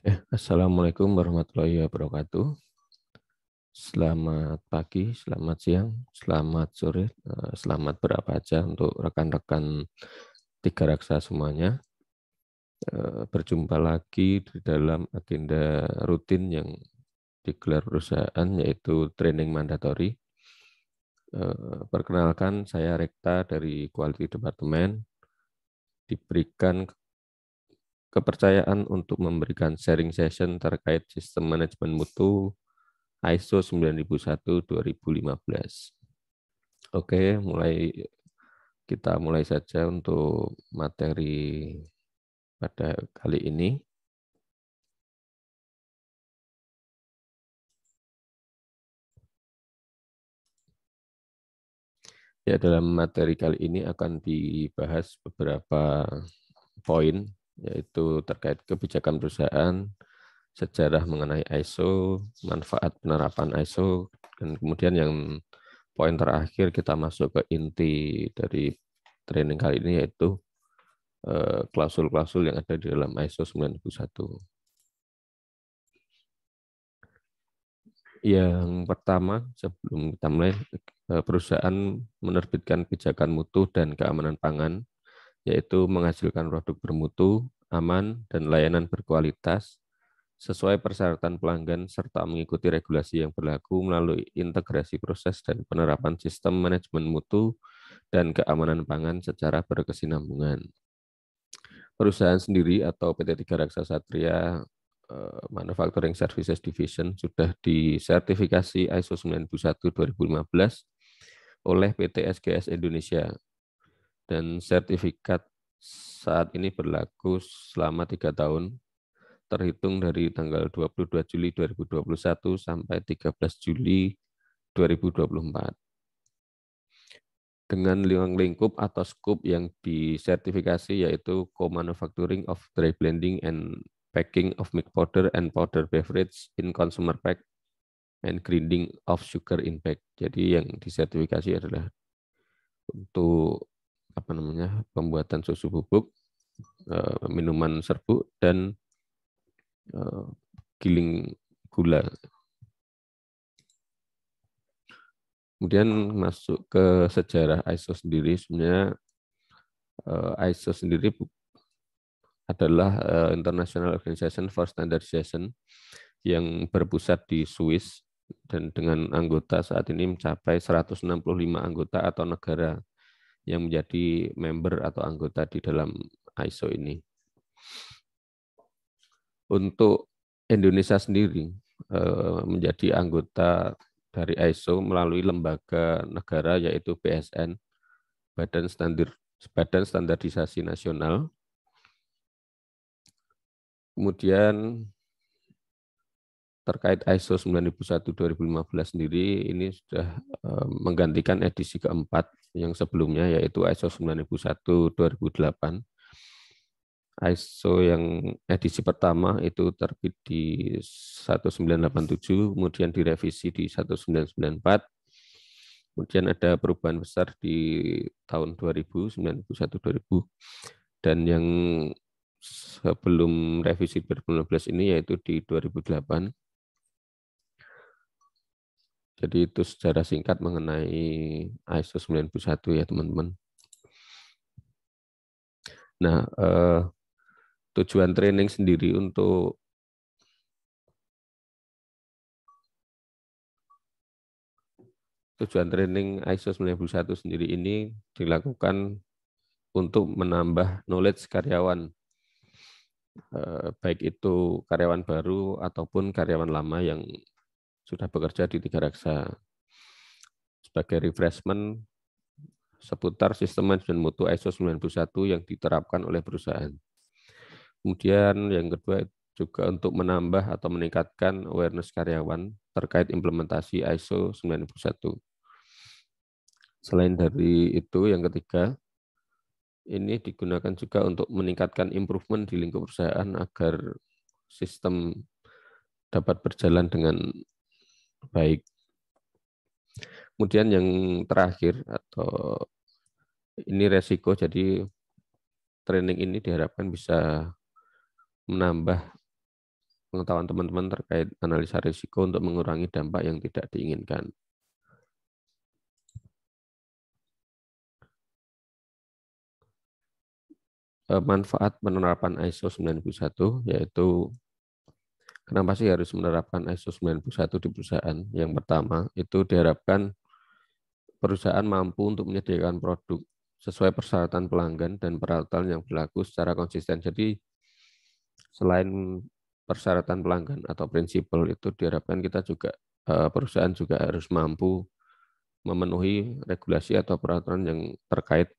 Assalamualaikum warahmatullahi wabarakatuh. Selamat pagi, selamat siang, selamat sore, selamat berapa aja untuk rekan-rekan Tiga Raksa semuanya. Berjumpa lagi di dalam agenda rutin yang digelar perusahaan, yaitu training mandatory. Perkenalkan, saya Rekta dari Quality Department, diberikan kepercayaan untuk memberikan sharing session terkait sistem manajemen mutu ISO 9001-2015. Oke, kita mulai saja untuk materi pada kali ini. Ya, dalam materi kali ini akan dibahas beberapa poin, yaitu terkait kebijakan perusahaan, sejarah mengenai ISO, manfaat penerapan ISO, dan kemudian yang poin terakhir kita masuk ke inti dari training kali ini, yaitu klausul-klausul yang ada di dalam ISO 9001. Yang pertama, sebelum kita mulai, perusahaan menerbitkan pijakan mutu dan keamanan pangan, yaitu menghasilkan produk bermutu, aman, dan layanan berkualitas, sesuai persyaratan pelanggan, serta mengikuti regulasi yang berlaku melalui integrasi proses dan penerapan sistem manajemen mutu dan keamanan pangan secara berkesinambungan. Perusahaan sendiri atau PT Tiga Raksa Satria Manufacturing Services Division sudah disertifikasi ISO 9001-2015 oleh PT SGS Indonesia, dan sertifikat saat ini berlaku selama 3 tahun, terhitung dari tanggal 22 Juli 2021 sampai 13 Juli 2024. Dengan lingkup atau skup yang disertifikasi, yaitu Co-Manufacturing of Dry Blending and Packing of Milk Powder and Powder Beverage in Consumer Pack and Grinding of Sugar in Bag. Jadi yang disertifikasi adalah untuk pembuatan susu bubuk, minuman serbuk, dan giling gula. Kemudian masuk ke sejarah ISO sendiri. Sebenarnya ISO sendiri adalah International Organization for Standardization yang berpusat di Swiss, dan dengan anggota saat ini mencapai 165 anggota atau negara yang menjadi member atau anggota di dalam ISO ini. Untuk Indonesia sendiri menjadi anggota dari ISO melalui lembaga negara, yaitu BSN, Badan Standarisasi Nasional. Kemudian terkait ISO 9001-2015 sendiri, ini sudah menggantikan edisi keempat yang sebelumnya, yaitu ISO 9001-2008. ISO yang edisi pertama itu terbit di 1987, kemudian direvisi di 1994, kemudian ada perubahan besar di tahun 2000, 91-2000, dan yang sebelum revisi 2015 ini yaitu di 2008. Jadi itu secara singkat mengenai ISO 91 ya teman-teman. Nah, tujuan training sendiri untuk training ISO 91 sendiri ini dilakukan untuk menambah knowledge karyawan, baik itu karyawan baru ataupun karyawan lama yang sudah bekerja di Tiga Raksa, sebagai refreshment seputar sistem manajemen mutu ISO 91 yang diterapkan oleh perusahaan. Kemudian yang kedua juga untuk menambah atau meningkatkan awareness karyawan terkait implementasi ISO 91. Selain dari itu, yang ketiga, ini digunakan juga untuk meningkatkan improvement di lingkup perusahaan agar sistem dapat berjalan dengan baik. Kemudian yang terakhir, atau ini resiko, jadi training ini diharapkan bisa menambah pengetahuan teman-teman terkait analisa risiko untuk mengurangi dampak yang tidak diinginkan. Manfaat penerapan ISO 9001 yaitu kenapa sih harus menerapkan ISO 9001 di perusahaan? Yang pertama, itu diharapkan perusahaan mampu untuk menyediakan produk sesuai persyaratan pelanggan dan peralatan yang berlaku secara konsisten. Jadi, selain persyaratan pelanggan atau prinsipal itu diharapkan kita juga perusahaan juga harus mampu memenuhi regulasi atau peraturan yang terkait.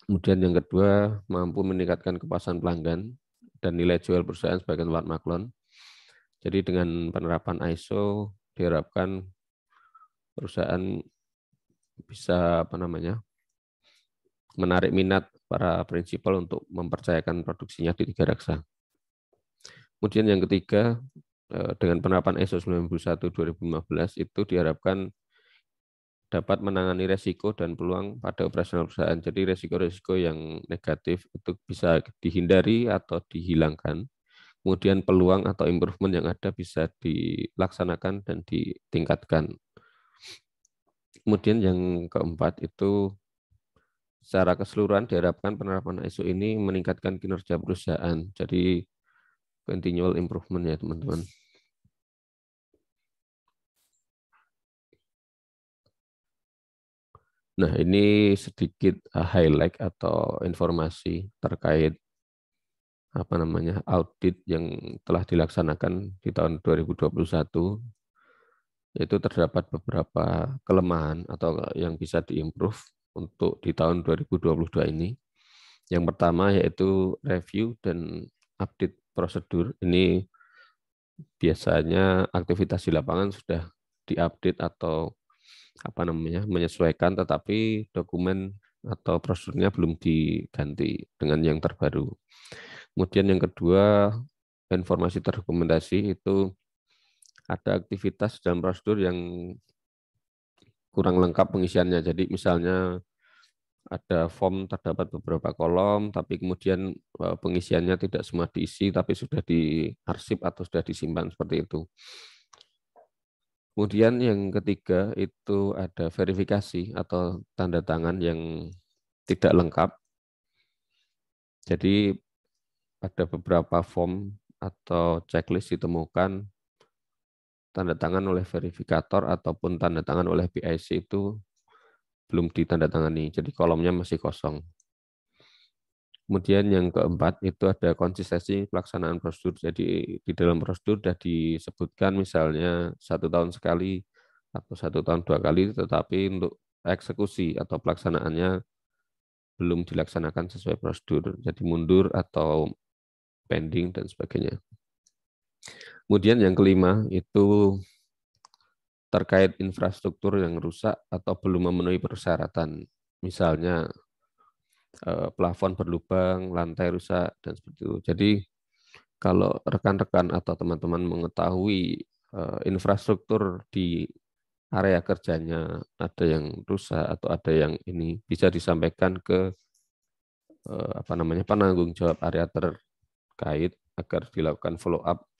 Kemudian yang kedua, mampu meningkatkan kepuasan pelanggan dan nilai jual perusahaan sebagai tempat maklon. Jadi dengan penerapan ISO diharapkan perusahaan bisa menarik minat para prinsipal untuk mempercayakan produksinya di Tiga Raksa. Kemudian yang ketiga, dengan penerapan ISO 91/2015 itu diharapkan dapat menangani resiko dan peluang pada operasional perusahaan. Jadi resiko-resiko yang negatif itu bisa dihindari atau dihilangkan. Kemudian peluang atau improvement yang ada bisa dilaksanakan dan ditingkatkan. Kemudian yang keempat itu secara keseluruhan diharapkan penerapan ISO ini meningkatkan kinerja perusahaan. Jadi continual improvement ya teman-teman. Nah, ini sedikit highlight atau informasi terkait audit yang telah dilaksanakan di tahun 2021, yaitu terdapat beberapa kelemahan atau yang bisa diimprove untuk di tahun 2022 ini. Yang pertama yaitu review dan update prosedur. Ini biasanya aktivitas di lapangan sudah diupdate atau menyesuaikan, tetapi dokumen atau prosedurnya belum diganti dengan yang terbaru. Kemudian yang kedua, informasi terdokumentasi itu ada aktivitas dan prosedur yang kurang lengkap pengisiannya. Jadi misalnya ada form terdapat beberapa kolom, tapi kemudian pengisiannya tidak semua diisi, tapi sudah diarsip atau sudah disimpan seperti itu. Kemudian yang ketiga itu ada verifikasi atau tanda tangan yang tidak lengkap. Jadi ada beberapa form atau checklist ditemukan tanda tangan oleh verifikator ataupun tanda tangan oleh PIC itu belum ditandatangani, jadi kolomnya masih kosong. Kemudian yang keempat itu ada konsistensi pelaksanaan prosedur. Jadi di dalam prosedur sudah disebutkan misalnya 1 tahun sekali atau 1 tahun 2 kali, tetapi untuk eksekusi atau pelaksanaannya belum dilaksanakan sesuai prosedur. Jadi mundur atau pending dan sebagainya. Kemudian yang kelima itu terkait infrastruktur yang rusak atau belum memenuhi persyaratan. Misalnya plafon berlubang, lantai rusak, dan seperti itu. Jadi kalau rekan-rekan atau teman-teman mengetahui infrastruktur di area kerjanya ada yang rusak atau ada yang ini, bisa disampaikan ke penanggung jawab area terkait agar dilakukan follow up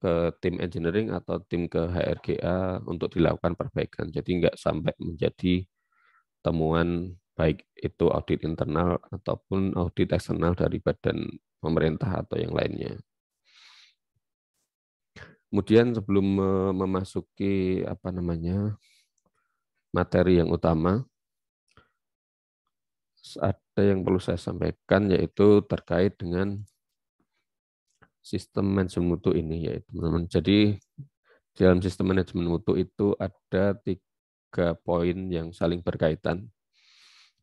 ke tim engineering atau tim ke HRGA untuk dilakukan perbaikan. Jadi nggak sampai menjadi temuan baik itu audit internal ataupun audit eksternal dari badan pemerintah atau yang lainnya. Kemudian sebelum memasuki materi yang utama, ada yang perlu saya sampaikan yaitu terkait dengan sistem manajemen mutu ini ya teman-teman. Jadi dalam sistem manajemen mutu itu ada 3 poin yang saling berkaitan,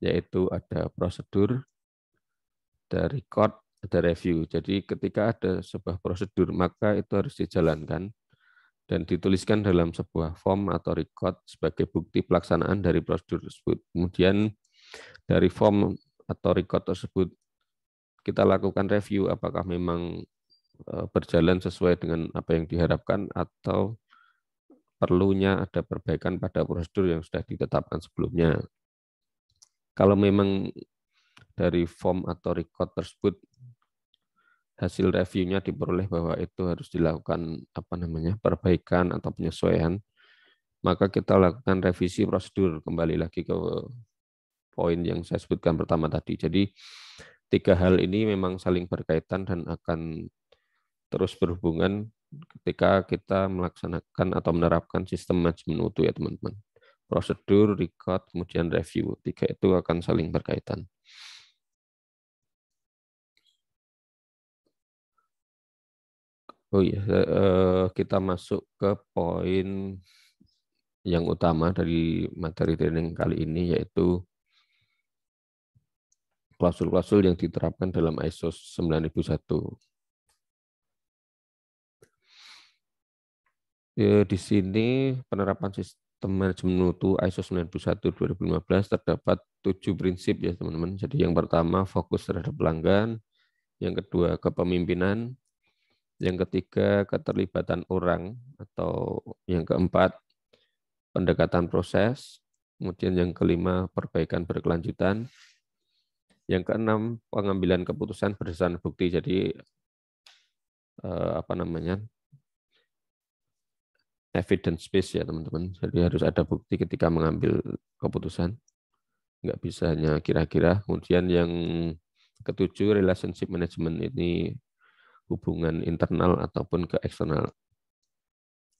yaitu ada prosedur, ada record, ada review. Jadi ketika ada sebuah prosedur, maka itu harus dijalankan dan dituliskan dalam sebuah form atau record sebagai bukti pelaksanaan dari prosedur tersebut. Kemudian dari form atau record tersebut kita lakukan review apakah memang berjalan sesuai dengan apa yang diharapkan atau perlunya ada perbaikan pada prosedur yang sudah ditetapkan sebelumnya. Kalau memang dari form atau record tersebut hasil reviewnya diperoleh bahwa itu harus dilakukan perbaikan atau penyesuaian, maka kita lakukan revisi prosedur, kembali lagi ke poin yang saya sebutkan pertama tadi. Jadi tiga hal ini memang saling berkaitan dan akan terus berhubungan ketika kita melaksanakan atau menerapkan sistem manajemen mutu ya teman-teman. Prosedur, record, kemudian review. Tiga itu akan saling berkaitan. Oh iya, kita masuk ke poin yang utama dari materi training kali ini, yaitu klausul-klausul yang diterapkan dalam ISO 9001. Di sini penerapan sistem manajemen mutu ISO 9001/2015 terdapat 7 prinsip ya teman-teman. Jadi yang pertama fokus terhadap pelanggan, yang kedua kepemimpinan, yang ketiga keterlibatan orang, atau yang keempat pendekatan proses, kemudian yang kelima perbaikan berkelanjutan, yang keenam pengambilan keputusan berdasarkan bukti. Jadi evidence base ya teman-teman. Jadi harus ada bukti ketika mengambil keputusan. Nggak bisa hanya kira-kira. Kemudian yang ketujuh relationship management, ini hubungan internal ataupun ke eksternal.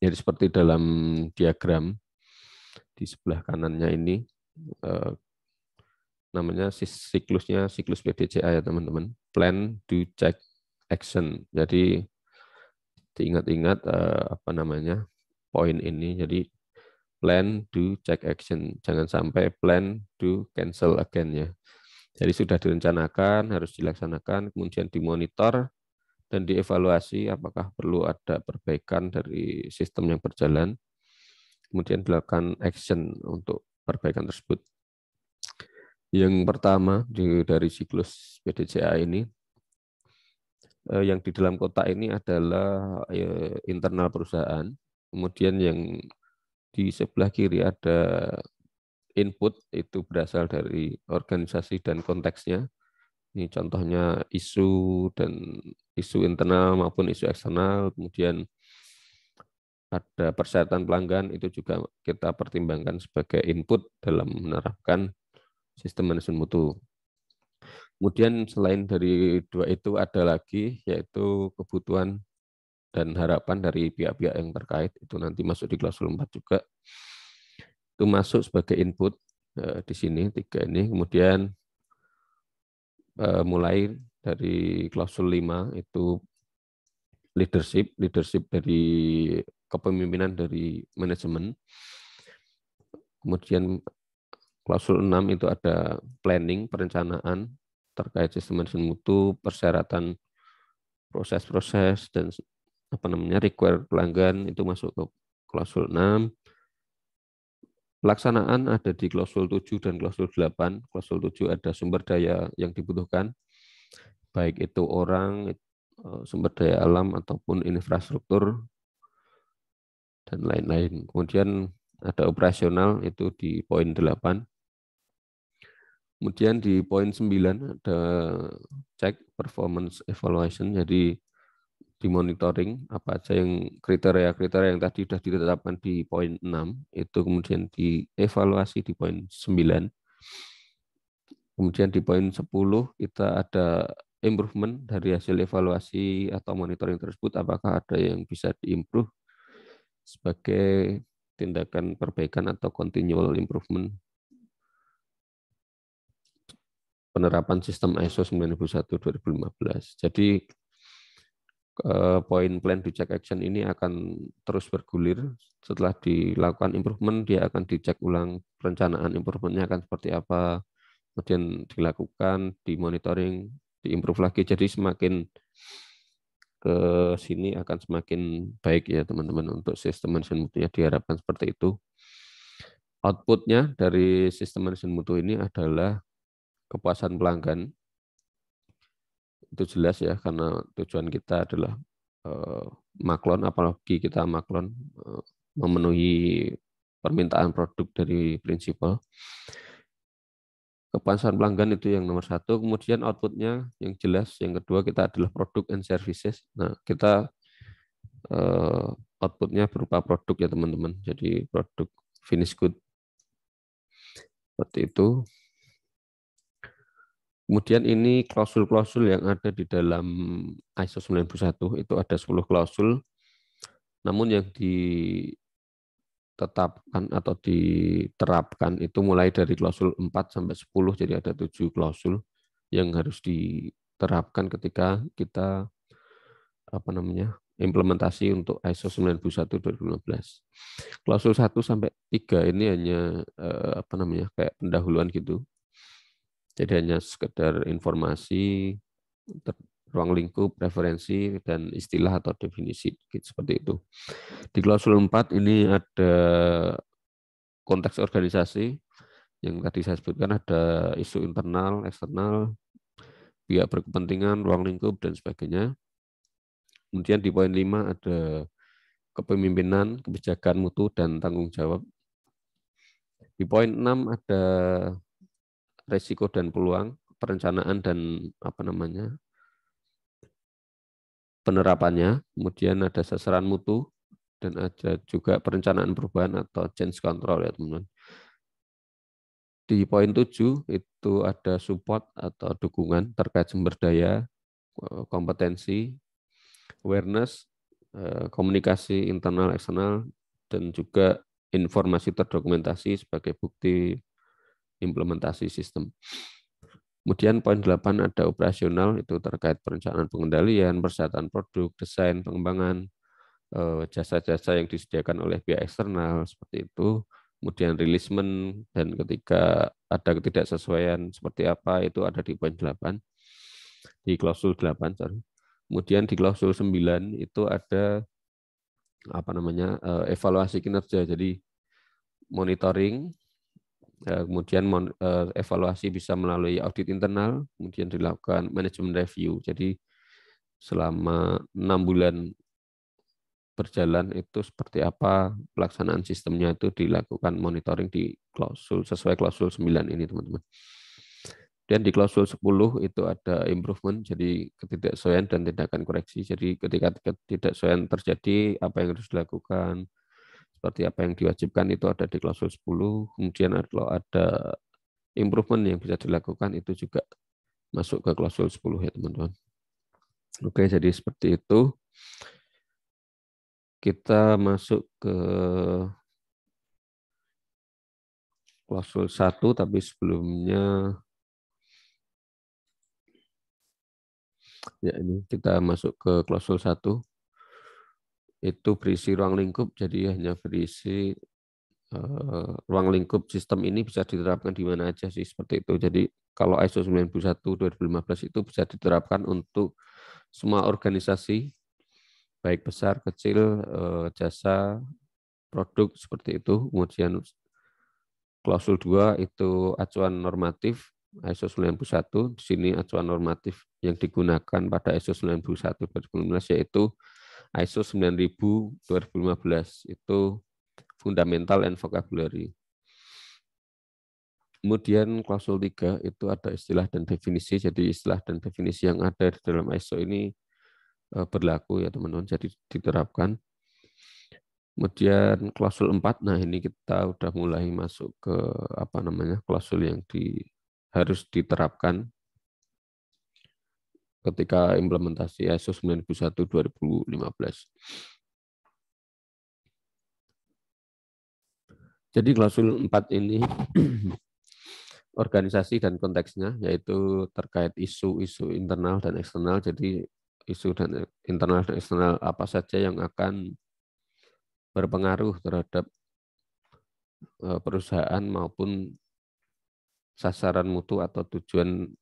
Jadi seperti dalam diagram di sebelah kanannya ini, namanya siklusnya siklus PDCA ya teman-teman. Plan, do, check, action. Jadi diingat-ingat poin ini. Jadi plan, do, check, action. Jangan sampai plan, do, cancel again ya. Jadi sudah direncanakan, harus dilaksanakan, kemudian dimonitor dan dievaluasi apakah perlu ada perbaikan dari sistem yang berjalan, kemudian dilakukan action untuk perbaikan tersebut. Yang pertama dari siklus PDCA ini, yang di dalam kotak ini adalah internal perusahaan, kemudian yang di sebelah kiri ada input, itu berasal dari organisasi dan konteksnya. Ini contohnya isu internal maupun isu eksternal. Kemudian ada persyaratan pelanggan, itu juga kita pertimbangkan sebagai input dalam menerapkan sistem manajemen mutu. Kemudian selain dari dua itu ada lagi, yaitu kebutuhan dan harapan dari pihak-pihak yang terkait. Itu nanti masuk di klausul 4 juga. Itu masuk sebagai input di sini, tiga ini. Kemudian mulai dari klausul 5 itu leadership dari kepemimpinan dari manajemen. Kemudian klausul 6 itu ada planning, perencanaan terkait sistem manajemen mutu, persyaratan proses-proses dan require pelanggan, itu masuk ke klausul 6. Pelaksanaan ada di klausul 7 dan klausul 8. Klausul 7 ada sumber daya yang dibutuhkan, baik itu orang, sumber daya alam, ataupun infrastruktur, dan lain-lain. Kemudian ada operasional, itu di poin 8. Kemudian di poin 9 ada check performance evaluation, jadi dimonitoring apa aja yang kriteria-kriteria yang tadi sudah ditetapkan di poin 6, itu kemudian dievaluasi di poin 9. Kemudian di poin 10 kita ada improvement dari hasil evaluasi atau monitoring tersebut, apakah ada yang bisa diimprove sebagai tindakan perbaikan atau continual improvement penerapan sistem ISO 9001/2015. Jadi poin plan to check action ini akan terus bergulir. Setelah dilakukan improvement, dia akan dicek ulang perencanaan improvementnya akan seperti apa, kemudian dilakukan, dimonitoring, diimprove lagi. Jadi semakin ke sini akan semakin baik ya teman-teman untuk sistem manajemen mutunya, diharapkan seperti itu. Outputnya dari sistem manajemen mutu ini adalah kepuasan pelanggan. Itu jelas ya, karena tujuan kita adalah maklon, apalagi kita maklon memenuhi permintaan produk dari prinsipal. Kepuasan pelanggan itu yang nomor satu. Kemudian outputnya yang jelas. Yang kedua kita adalah produk and services. Nah, kita outputnya berupa produk ya teman-teman. Jadi produk finish good seperti itu. Kemudian ini klausul-klausul yang ada di dalam ISO 91 itu ada 10 klausul. Namun yang ditetapkan atau diterapkan itu mulai dari klausul 4 sampai 10, jadi ada 7 klausul yang harus diterapkan ketika kita implementasi untuk ISO 9001/2015. Klausul 1 sampai 3 ini hanya kayak pendahuluan gitu. Jadi hanya sekedar informasi, ruang lingkup, referensi, dan istilah atau definisi seperti itu. Di klausul 4 ini ada konteks organisasi yang tadi saya sebutkan, ada isu internal, eksternal, pihak berkepentingan, ruang lingkup, dan sebagainya. Kemudian di poin 5 ada kepemimpinan, kebijakan mutu, dan tanggung jawab. Di poin 6 ada resiko dan peluang, perencanaan dan penerapannya. Kemudian ada sasaran mutu, dan ada juga perencanaan perubahan atau change control ya teman-teman. Di poin 7 itu ada support atau dukungan terkait sumber daya, kompetensi, awareness, komunikasi internal eksternal, dan juga informasi terdokumentasi sebagai bukti implementasi sistem. Kemudian poin 8 ada operasional, itu terkait perencanaan pengendalian, persyaratan produk, desain, pengembangan, jasa-jasa yang disediakan oleh pihak eksternal seperti itu. Kemudian releasement, dan ketika ada ketidaksesuaian seperti apa itu ada di poin 8, di klausul 8. Kemudian di klausul 9 itu ada evaluasi kinerja. Jadi monitoring, kemudian evaluasi bisa melalui audit internal, kemudian dilakukan manajemen review. Jadi selama 6 bulan berjalan itu seperti apa pelaksanaan sistemnya, itu dilakukan monitoring di klausul sesuai klausul 9 ini teman-teman. Dan di klausul 10 itu ada improvement, jadi ketidaksesuaian dan tindakan koreksi. Jadi ketika ketidaksesuaian terjadi, apa yang harus dilakukan, seperti apa yang diwajibkan, itu ada di klausul 10. Kemudian kalau ada improvement yang bisa dilakukan itu juga masuk ke klausul 10 ya teman-teman. Oke, jadi seperti itu. Kita masuk ke klausul 1, tapi sebelumnya ya ini kita masuk ke klausul 1. Itu berisi ruang lingkup, jadi hanya berisi ruang lingkup sistem ini bisa diterapkan di mana aja sih, seperti itu. Jadi kalau ISO 91/2015 itu bisa diterapkan untuk semua organisasi, baik besar, kecil, jasa, produk, seperti itu. Kemudian klausul 2 itu acuan normatif ISO 91. Di sini acuan normatif yang digunakan pada ISO 91/2015 yaitu ISO 9000/2015, itu fundamental and vocabulary. Kemudian klausul 3 itu ada istilah dan definisi. Jadi istilah dan definisi yang ada di dalam ISO ini berlaku ya teman-teman, jadi diterapkan. Kemudian klausul 4, nah ini kita udah mulai masuk ke klausul yang harus diterapkan ketika implementasi ISO 9001/2015. Jadi klausul 4 ini organisasi dan konteksnya, yaitu terkait isu-isu internal dan eksternal. Jadi isu dan internal dan eksternal apa saja yang akan berpengaruh terhadap perusahaan maupun sasaran mutu atau tujuan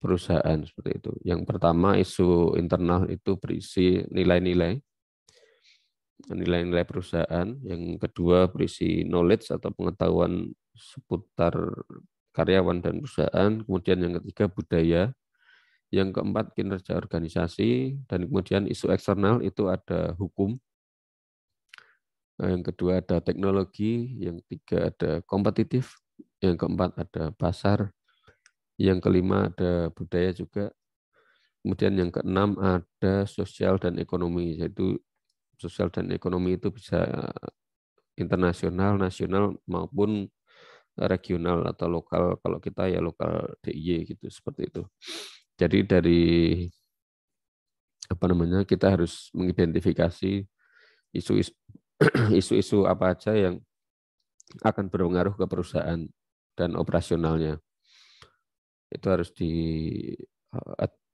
perusahaan, seperti itu. Yang pertama, isu internal itu berisi nilai-nilai perusahaan. Yang kedua berisi knowledge atau pengetahuan seputar karyawan dan perusahaan. Kemudian yang ketiga budaya. Yang keempat kinerja organisasi. Dan kemudian isu eksternal itu ada hukum. Yang kedua ada teknologi. Yang ketiga ada kompetitif. yang keempat ada pasar, yang kelima ada budaya juga, kemudian yang keenam ada sosial dan ekonomi, yaitu sosial dan ekonomi itu bisa internasional, nasional maupun regional atau lokal. Kalau kita ya lokal DIY gitu, seperti itu. Jadi dari apa namanya, kita harus mengidentifikasi isu-isu isu-isu apa aja yang akan berpengaruh ke perusahaan dan operasionalnya. Itu harus di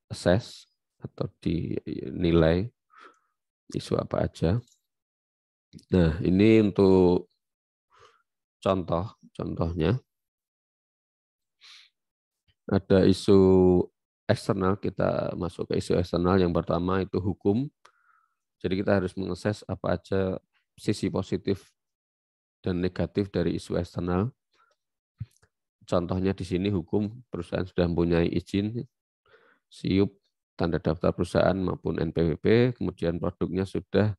assess atau dinilai isu apa aja. Nah, ini untuk contohnya ada isu eksternal. Kita masuk ke isu eksternal. Yang pertama itu hukum. Jadi kita harus mengakses apa aja sisi positif dan negatif dari isu eksternal. Contohnya di sini hukum, perusahaan sudah mempunyai izin, SIUP, tanda daftar perusahaan maupun NPWP, kemudian produknya sudah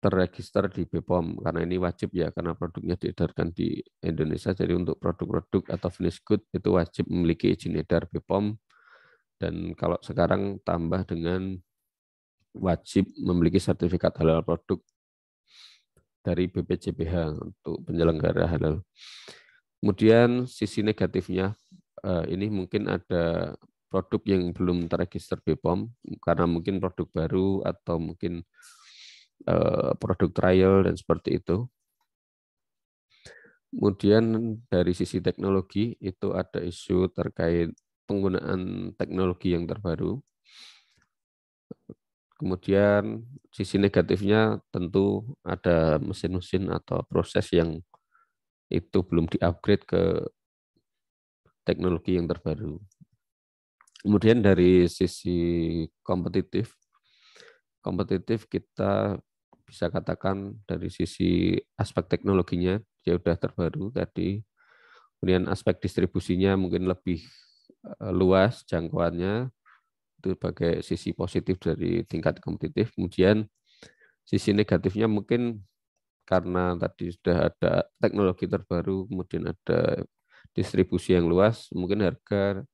terregister di BPOM, karena ini wajib ya, karena produknya diedarkan di Indonesia. Jadi untuk produk-produk atau finished good itu wajib memiliki izin edar BPOM, dan kalau sekarang tambah dengan wajib memiliki sertifikat halal produk dari BPJPH untuk penyelenggara halal. Kemudian sisi negatifnya, ini mungkin ada produk yang belum terregister BPOM, karena mungkin produk baru atau mungkin produk trial dan seperti itu. Kemudian dari sisi teknologi itu ada isu terkait penggunaan teknologi yang terbaru. Kemudian sisi negatifnya tentu ada mesin-mesin atau proses yang itu belum di-upgrade ke teknologi yang terbaru. Kemudian dari sisi kompetitif kita bisa katakan dari sisi aspek teknologinya dia sudah terbaru tadi. Kemudian aspek distribusinya mungkin lebih luas jangkauannya, itu sebagai sisi positif dari tingkat kompetitif. Kemudian sisi negatifnya mungkin karena tadi sudah ada teknologi terbaru, kemudian ada distribusi yang luas, mungkin harga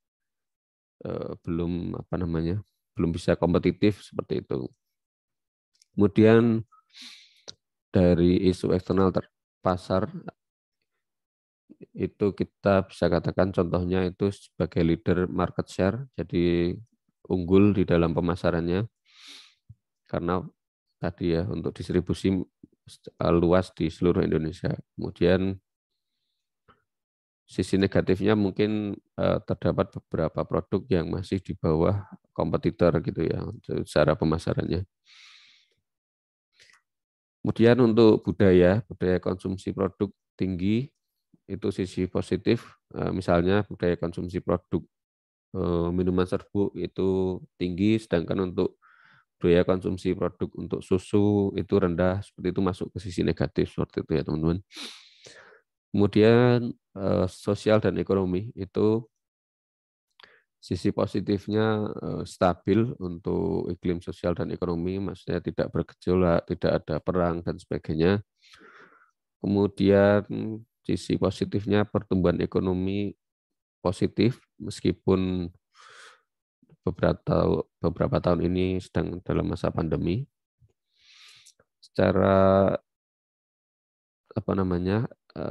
belum bisa kompetitif seperti itu. Kemudian dari isu eksternal pasar itu kita bisa katakan contohnya itu sebagai leader market share, jadi unggul di dalam pemasarannya karena tadi ya untuk distribusi luas di seluruh Indonesia. Kemudian sisi negatifnya mungkin terdapat beberapa produk yang masih di bawah kompetitor gitu ya secara pemasarannya. Kemudian untuk budaya konsumsi produk tinggi, itu sisi positif. Misalnya budaya konsumsi produk minuman serbuk itu tinggi, sedangkan untuk budaya konsumsi produk untuk susu itu rendah, seperti itu masuk ke sisi negatif seperti itu ya teman-teman. Kemudian sosial dan ekonomi itu sisi positifnya stabil untuk iklim sosial dan ekonomi, maksudnya tidak bergejolak, tidak ada perang dan sebagainya. Kemudian sisi positifnya pertumbuhan ekonomi positif meskipun beberapa tahun ini sedang dalam masa pandemi. Secara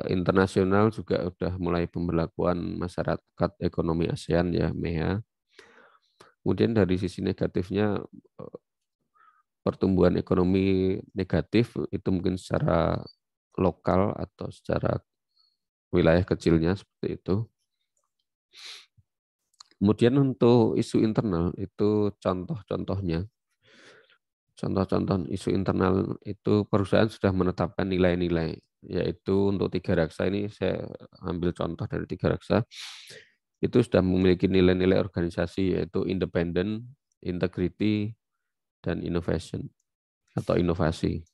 internasional juga sudah mulai pemberlakuan masyarakat ekonomi ASEAN ya MEA. Kemudian dari sisi negatifnya pertumbuhan ekonomi negatif itu mungkin secara lokal atau secara wilayah kecilnya seperti itu. Kemudian untuk isu internal itu contoh-contohnya. Contoh-contoh isu internal itu perusahaan sudah menetapkan nilai-nilai, yaitu untuk tiga raksa ini saya ambil contoh dari tiga raksa, itu sudah memiliki nilai-nilai organisasi yaitu independen, integrity, dan innovation atau inovasi.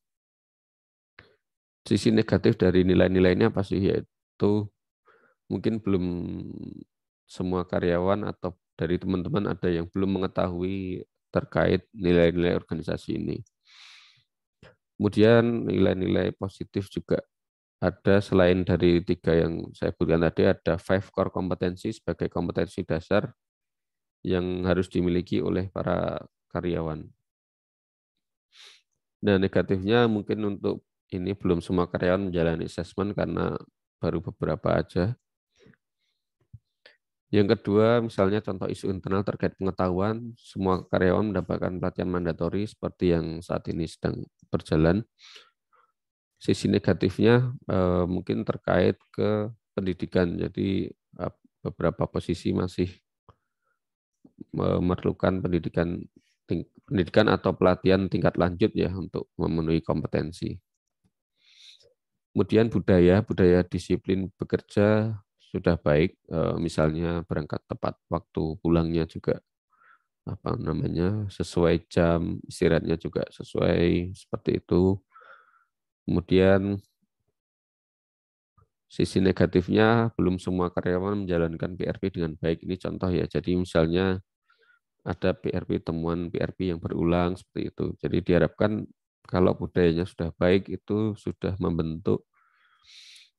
Sisi negatif dari nilai-nilainya apa sih? Yaitu mungkin belum semua karyawan atau dari teman-teman ada yang belum mengetahui terkait nilai-nilai organisasi ini. Kemudian nilai-nilai positif juga ada selain dari 3 yang saya sebutkan tadi, ada 5 core kompetensi sebagai kompetensi dasar yang harus dimiliki oleh para karyawan. Nah, negatifnya mungkin untuk ini belum semua karyawan menjalani asesmen karena baru beberapa aja. Yang kedua, misalnya contoh isu internal terkait pengetahuan, semua karyawan mendapatkan pelatihan mandatori seperti yang saat ini sedang berjalan. Sisi negatifnya mungkin terkait ke pendidikan, jadi beberapa posisi masih memerlukan pendidikan atau pelatihan tingkat lanjut ya untuk memenuhi kompetensi. Kemudian budaya disiplin bekerja sudah baik, misalnya berangkat tepat waktu, pulangnya juga sesuai jam, istirahatnya juga sesuai seperti itu. Kemudian sisi negatifnya belum semua karyawan menjalankan PRP dengan baik. Ini contoh ya. Jadi misalnya ada PRP, temuan PRP yang berulang seperti itu. Jadi diharapkan kalau budayanya sudah baik, itu sudah membentuk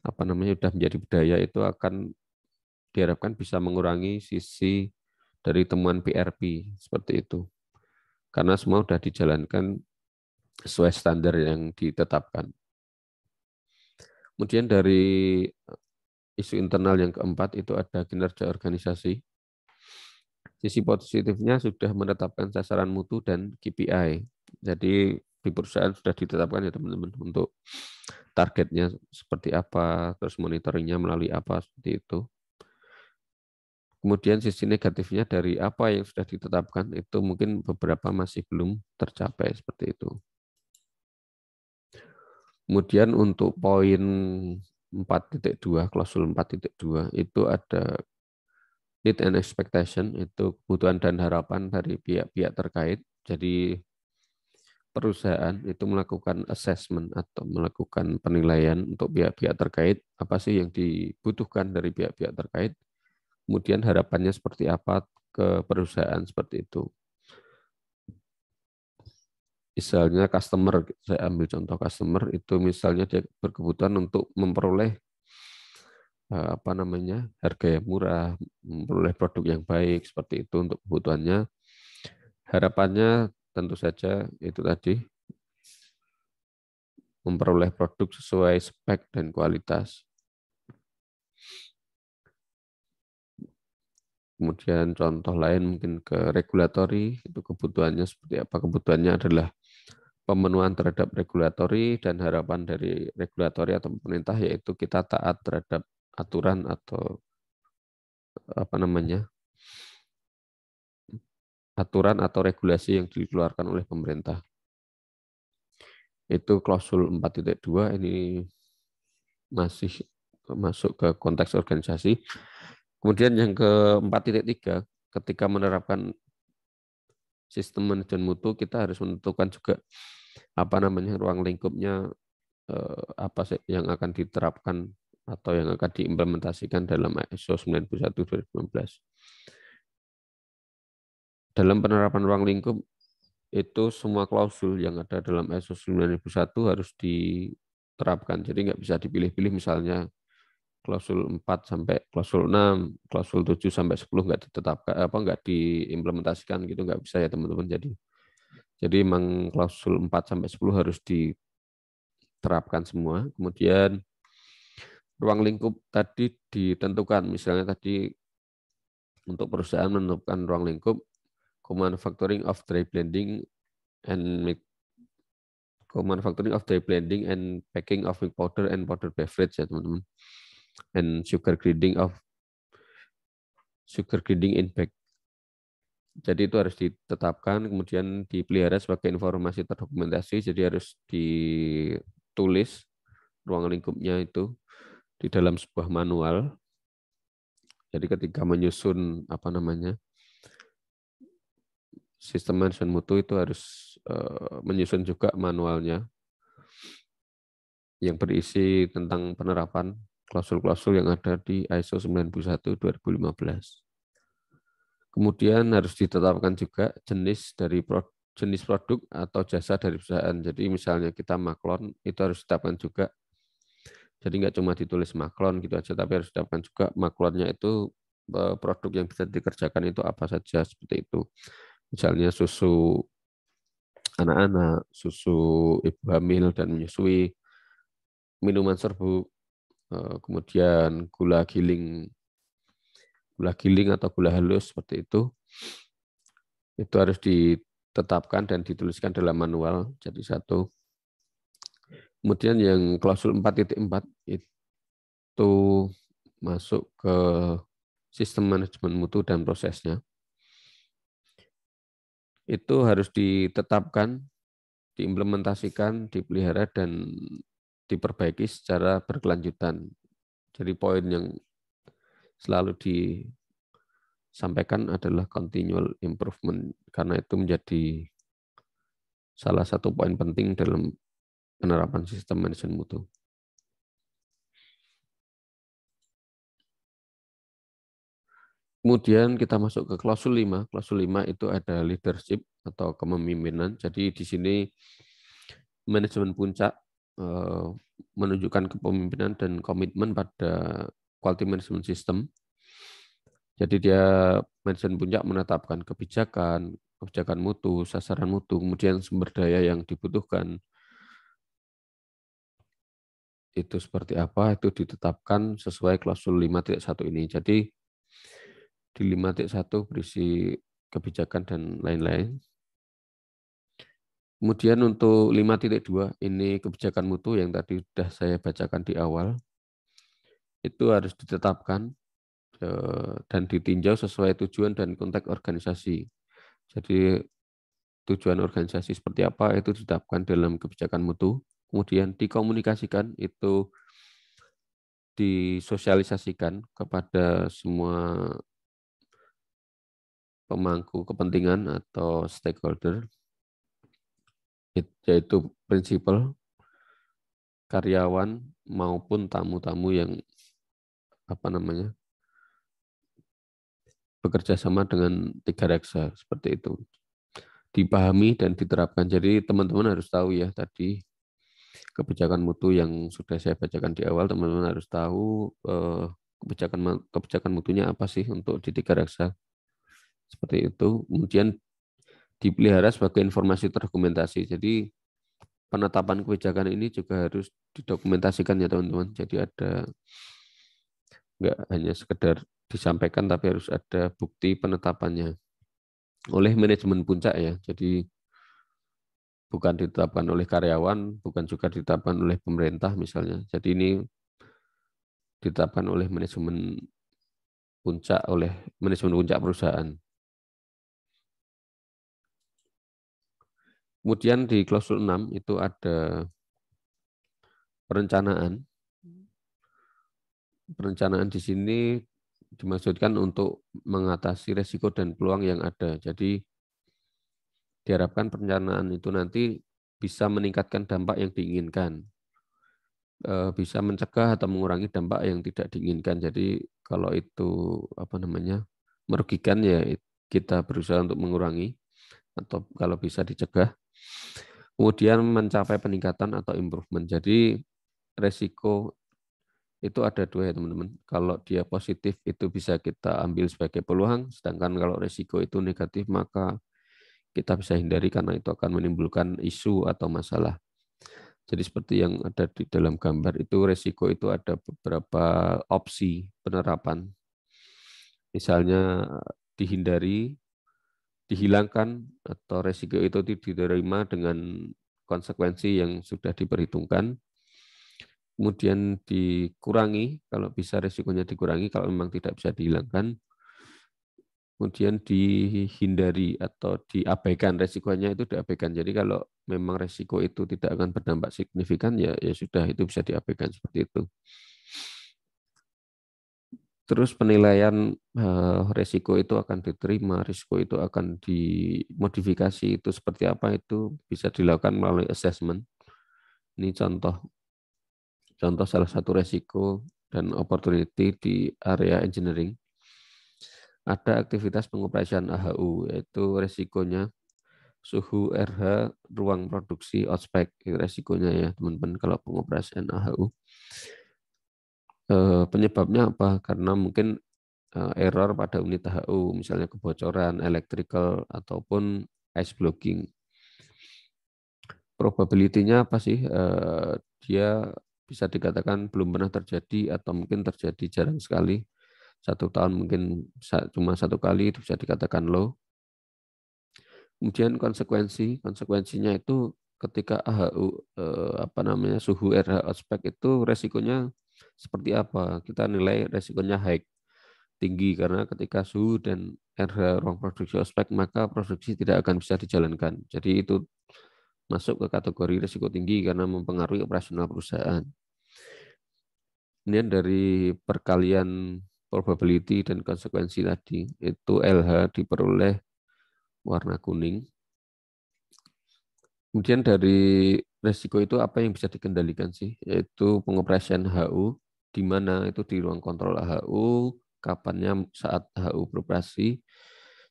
sudah menjadi budaya, itu akan diharapkan bisa mengurangi sisi dari temuan PRP seperti itu. Karena semua sudah dijalankan sesuai standar yang ditetapkan. Kemudian dari isu internal yang keempat itu ada kinerja organisasi. Sisi positifnya sudah menetapkan sasaran mutu dan KPI. Jadi di perusahaan sudah ditetapkan ya teman-teman untuk targetnya seperti apa, terus monitoringnya melalui apa seperti itu. Kemudian sisi negatifnya dari apa yang sudah ditetapkan itu mungkin beberapa masih belum tercapai seperti itu. Kemudian untuk poin 4.2, klausul 4.2 itu ada need and expectation, itu kebutuhan dan harapan dari pihak-pihak terkait. Jadi perusahaan itu melakukan assessment atau melakukan penilaian untuk pihak-pihak terkait, apa sih yang dibutuhkan dari pihak-pihak terkait, kemudian harapannya seperti apa ke perusahaan seperti itu. Misalnya customer, saya ambil contoh customer, itu misalnya dia berkebutuhan untuk memperoleh harga yang murah, memperoleh produk yang baik seperti itu untuk kebutuhannya. Harapannya tentu saja itu tadi memperoleh produk sesuai spek dan kualitas. Kemudian contoh lain mungkin ke regulatory, itu kebutuhannya seperti apa? Kebutuhannya adalah pemenuhan terhadap regulatory, dan harapan dari regulatory atau pemerintah yaitu kita taat terhadap aturan atau aturan atau regulasi yang dikeluarkan oleh pemerintah. Itu klausul 4.2, ini masih masuk ke konteks organisasi. Kemudian yang ke 4.3, ketika menerapkan sistem manajemen mutu, kita harus menentukan juga ruang lingkupnya, apa sih yang akan diterapkan atau yang akan diimplementasikan dalam ISO 91/2019. Dalam penerapan ruang lingkup itu semua klausul yang ada dalam ISO 9001 harus diterapkan. Jadi nggak bisa dipilih-pilih, misalnya klausul 4 sampai klausul 6, klausul 7 sampai 10 nggak ditetapkan, nggak diimplementasikan gitu, nggak bisa ya teman-teman. Jadi memang klausul 4 sampai 10 harus diterapkan semua. Kemudian ruang lingkup tadi ditentukan, misalnya tadi untuk perusahaan menentukan ruang lingkup co-manufacturing of dry blending and packing of milk powder and powder beverage ya teman-teman, and sugar grinding in bag. Jadi itu harus ditetapkan, kemudian dipelihara sebagai informasi terdokumentasi, jadi harus ditulis ruang lingkupnya itu di dalam sebuah manual. Jadi ketika menyusun sistem manajemen mutu itu harus menyusun juga manualnya yang berisi tentang penerapan klausul-klausul yang ada di ISO 91/2015. Kemudian harus ditetapkan juga jenis produk atau jasa dari perusahaan. Jadi misalnya kita maklon, itu harus ditetapkan juga Jadi nggak cuma ditulis maklon gitu aja, tapi harus didapatkan juga maklonnya itu produk yang bisa dikerjakan itu apa saja seperti itu. Misalnya susu anak-anak, susu ibu hamil dan menyusui, minuman serbuk, kemudian gula giling atau gula halus seperti itu harus ditetapkan dan dituliskan dalam manual jadi satu. Kemudian yang klausul 4.4 itu masuk ke sistem manajemen mutu dan prosesnya. Itu harus ditetapkan, diimplementasikan, dipelihara, dan diperbaiki secara berkelanjutan. Jadi poin yang selalu disampaikan adalah continual improvement, karena itu menjadi salah satu poin penting dalam penerapan sistem manajemen mutu. Kemudian kita masuk ke klausul 5. Klausul 5 itu ada leadership atau kepemimpinan. Jadi di sini manajemen puncak menunjukkan kepemimpinan dan komitmen pada quality management system. Jadi dia manajemen puncak menetapkan kebijakan mutu, sasaran mutu, kemudian sumber daya yang dibutuhkan. Itu seperti apa, itu ditetapkan sesuai klausul 5.1 ini. Jadi di 5.1 berisi kebijakan dan lain-lain. Kemudian untuk 5.2 ini kebijakan mutu yang tadi sudah saya bacakan di awal. Itu harus ditetapkan dan ditinjau sesuai tujuan dan konteks organisasi. Jadi tujuan organisasi seperti apa itu ditetapkan dalam kebijakan mutu. Kemudian dikomunikasikan, itu disosialisasikan kepada semua pemangku kepentingan atau stakeholder, yaitu prinsipal, karyawan maupun tamu-tamu yang bekerja sama dengan 3 reksa seperti itu. Dipahami dan diterapkan. Jadi teman-teman harus tahu ya tadi kebijakan mutu yang sudah saya bacakan di awal, teman-teman harus tahu kebijakan mutunya apa sih untuk di 3 reksa. Seperti itu. Kemudian dipelihara sebagai informasi terdokumentasi. Jadi penetapan kebijakan ini juga harus didokumentasikan ya teman-teman. Jadi nggak hanya sekedar disampaikan, tapi harus ada bukti penetapannya oleh manajemen puncak ya. Jadi bukan ditetapkan oleh karyawan, bukan juga ditetapkan oleh pemerintah misalnya. Jadi ini ditetapkan oleh manajemen puncak perusahaan. Kemudian di klausul 6 itu ada perencanaan. Perencanaan di sini dimaksudkan untuk mengatasi resiko dan peluang yang ada. Jadi diharapkan perencanaan itu nanti bisa meningkatkan dampak yang diinginkan, bisa mencegah atau mengurangi dampak yang tidak diinginkan. Jadi kalau itu merugikan ya kita berusaha untuk mengurangi, atau kalau bisa dicegah. Kemudian mencapai peningkatan atau improvement. Jadi resiko itu ada 2 ya teman-teman. Kalau dia positif itu bisa kita ambil sebagai peluang, sedangkan kalau resiko itu negatif maka kita bisa hindari karena itu akan menimbulkan isu atau masalah. Jadi seperti yang ada di dalam gambar itu, resiko itu ada beberapa opsi penerapan. Misalnya dihindari, dihilangkan, atau resiko itu diterima dengan konsekuensi yang sudah diperhitungkan. Kemudian dikurangi, kalau bisa resikonya dikurangi, kalau memang tidak bisa dihilangkan. Kemudian dihindari atau diabaikan, resikonya itu diabaikan. Jadi kalau memang resiko itu tidak akan berdampak signifikan, ya sudah, itu bisa diabaikan seperti itu. Terus penilaian resiko itu akan diterima, risiko itu akan dimodifikasi, itu seperti apa, itu bisa dilakukan melalui assessment. Ini contoh salah satu resiko dan opportunity di area engineering. Ada aktivitas pengoperasian AHU, yaitu resikonya suhu RH, ruang produksi, outspec, resikonya ya teman-teman kalau pengoperasian AHU. Penyebabnya apa? Karena mungkin error pada unit HU, misalnya kebocoran electrical ataupun ice blocking. Probability-nya apa sih? Dia bisa dikatakan belum pernah terjadi atau mungkin terjadi jarang sekali. 1 tahun mungkin cuma 1 kali, itu bisa dikatakan low. Kemudian konsekuensinya itu ketika AHU suhu RH ospek itu resikonya seperti apa? Kita nilai resikonya high, tinggi, karena ketika suhu dan RH ruang produksi ospek maka produksi tidak akan bisa dijalankan. Jadi itu masuk ke kategori risiko tinggi karena mempengaruhi operasional perusahaan. Kemudian dari perkalian probability dan konsekuensi tadi, itu LH diperoleh warna kuning. Kemudian dari resiko itu apa yang bisa dikendalikan sih? Yaitu pengoperasian HU, di mana itu di ruang kontrol HU, kapannya saat HU beroperasi,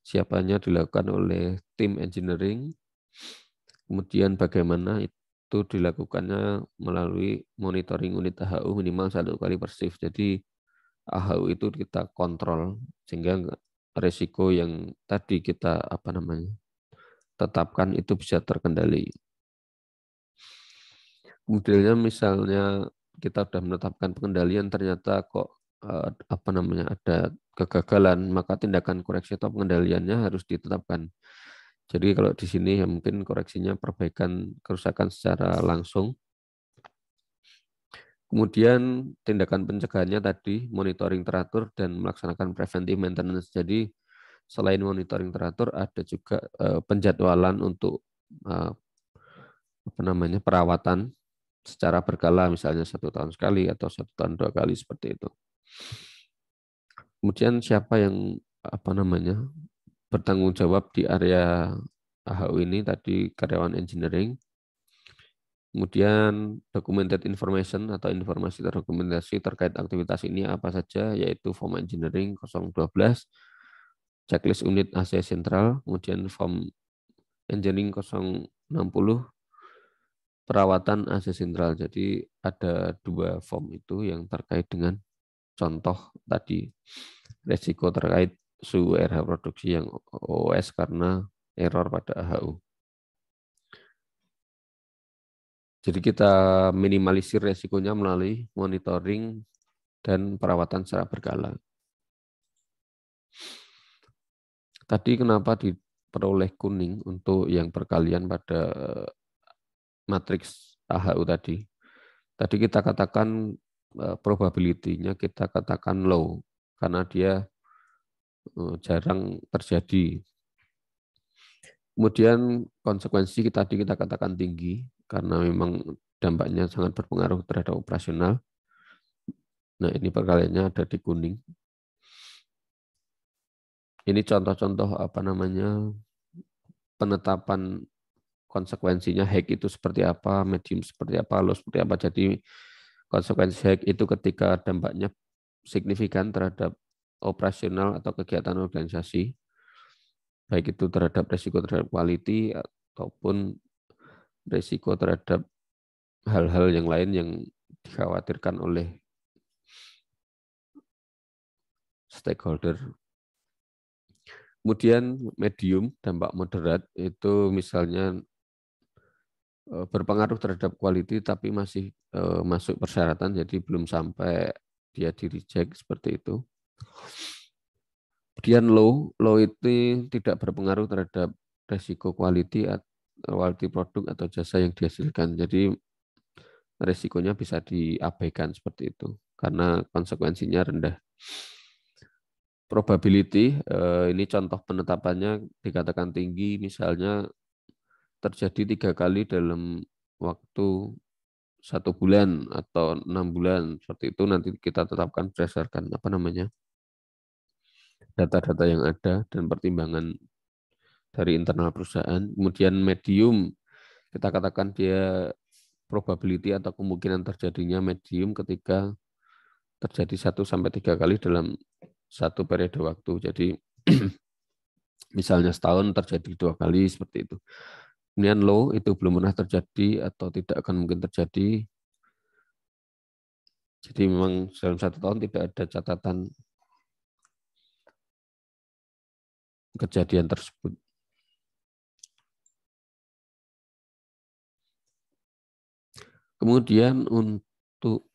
siapanya dilakukan oleh tim engineering, kemudian bagaimana itu dilakukannya melalui monitoring unit HU minimal 1 kali per shift. Jadi HU itu kita kontrol sehingga resiko yang tadi kita tetapkan itu bisa terkendali. Kemudian misalnya kita sudah menetapkan pengendalian ternyata kok ada kegagalan, maka tindakan koreksi atau pengendaliannya harus ditetapkan. Jadi kalau di sini ya mungkin koreksinya perbaikan kerusakan secara langsung. Kemudian tindakan pencegahannya tadi monitoring teratur dan melaksanakan preventive maintenance. Jadi selain monitoring teratur ada juga penjadwalan untuk perawatan secara berkala, misalnya 1 tahun sekali atau 1 tahun 2 kali seperti itu. Kemudian siapa yang bertanggung jawab di area AHU ini tadi karyawan engineering. Kemudian documented information atau informasi terdokumentasi terkait aktivitas ini apa saja, yaitu form engineering 012, checklist unit AC sentral, kemudian form engineering 060, perawatan AC sentral. Jadi ada 2 form itu yang terkait dengan contoh tadi resiko terkait suhu RH produksi yang OS karena error pada AHU. Jadi kita minimalisir resikonya melalui monitoring dan perawatan secara berkala. Tadi kenapa diperoleh kuning untuk yang perkalian pada matriks AHU tadi? Tadi kita katakan probability-nya kita katakan low karena dia jarang terjadi. Kemudian konsekuensi tadi kita katakan tinggi karena memang dampaknya sangat berpengaruh terhadap operasional. Nah, ini perkaliannya ada di kuning. Ini contoh-contoh penetapan konsekuensinya high itu seperti apa, medium seperti apa, low seperti apa. Jadi konsekuensi high itu ketika dampaknya signifikan terhadap operasional atau kegiatan organisasi, baik itu terhadap risiko terhadap quality ataupun risiko terhadap hal-hal yang lain yang dikhawatirkan oleh stakeholder. Kemudian medium, dampak moderat, itu misalnya berpengaruh terhadap quality tapi masih masuk persyaratan, jadi belum sampai dia di reject seperti itu. Kemudian low itu tidak berpengaruh terhadap resiko quality produk atau jasa yang dihasilkan. Jadi resikonya bisa diabaikan seperti itu karena konsekuensinya rendah. Probability, ini contoh penetapannya dikatakan tinggi, misalnya terjadi 3 kali dalam waktu 1 bulan atau 6 bulan, seperti itu nanti kita tetapkan berdasarkan data-data yang ada dan pertimbangan dari internal perusahaan. Kemudian medium, kita katakan dia probability atau kemungkinan terjadinya medium ketika terjadi 1-3 kali dalam satu periode waktu. Jadi misalnya setahun terjadi 2 kali seperti itu. Kemudian low itu belum pernah terjadi atau tidak akan mungkin terjadi Jadi memang dalam 1 tahun tidak ada catatan kejadian tersebut. Kemudian untuk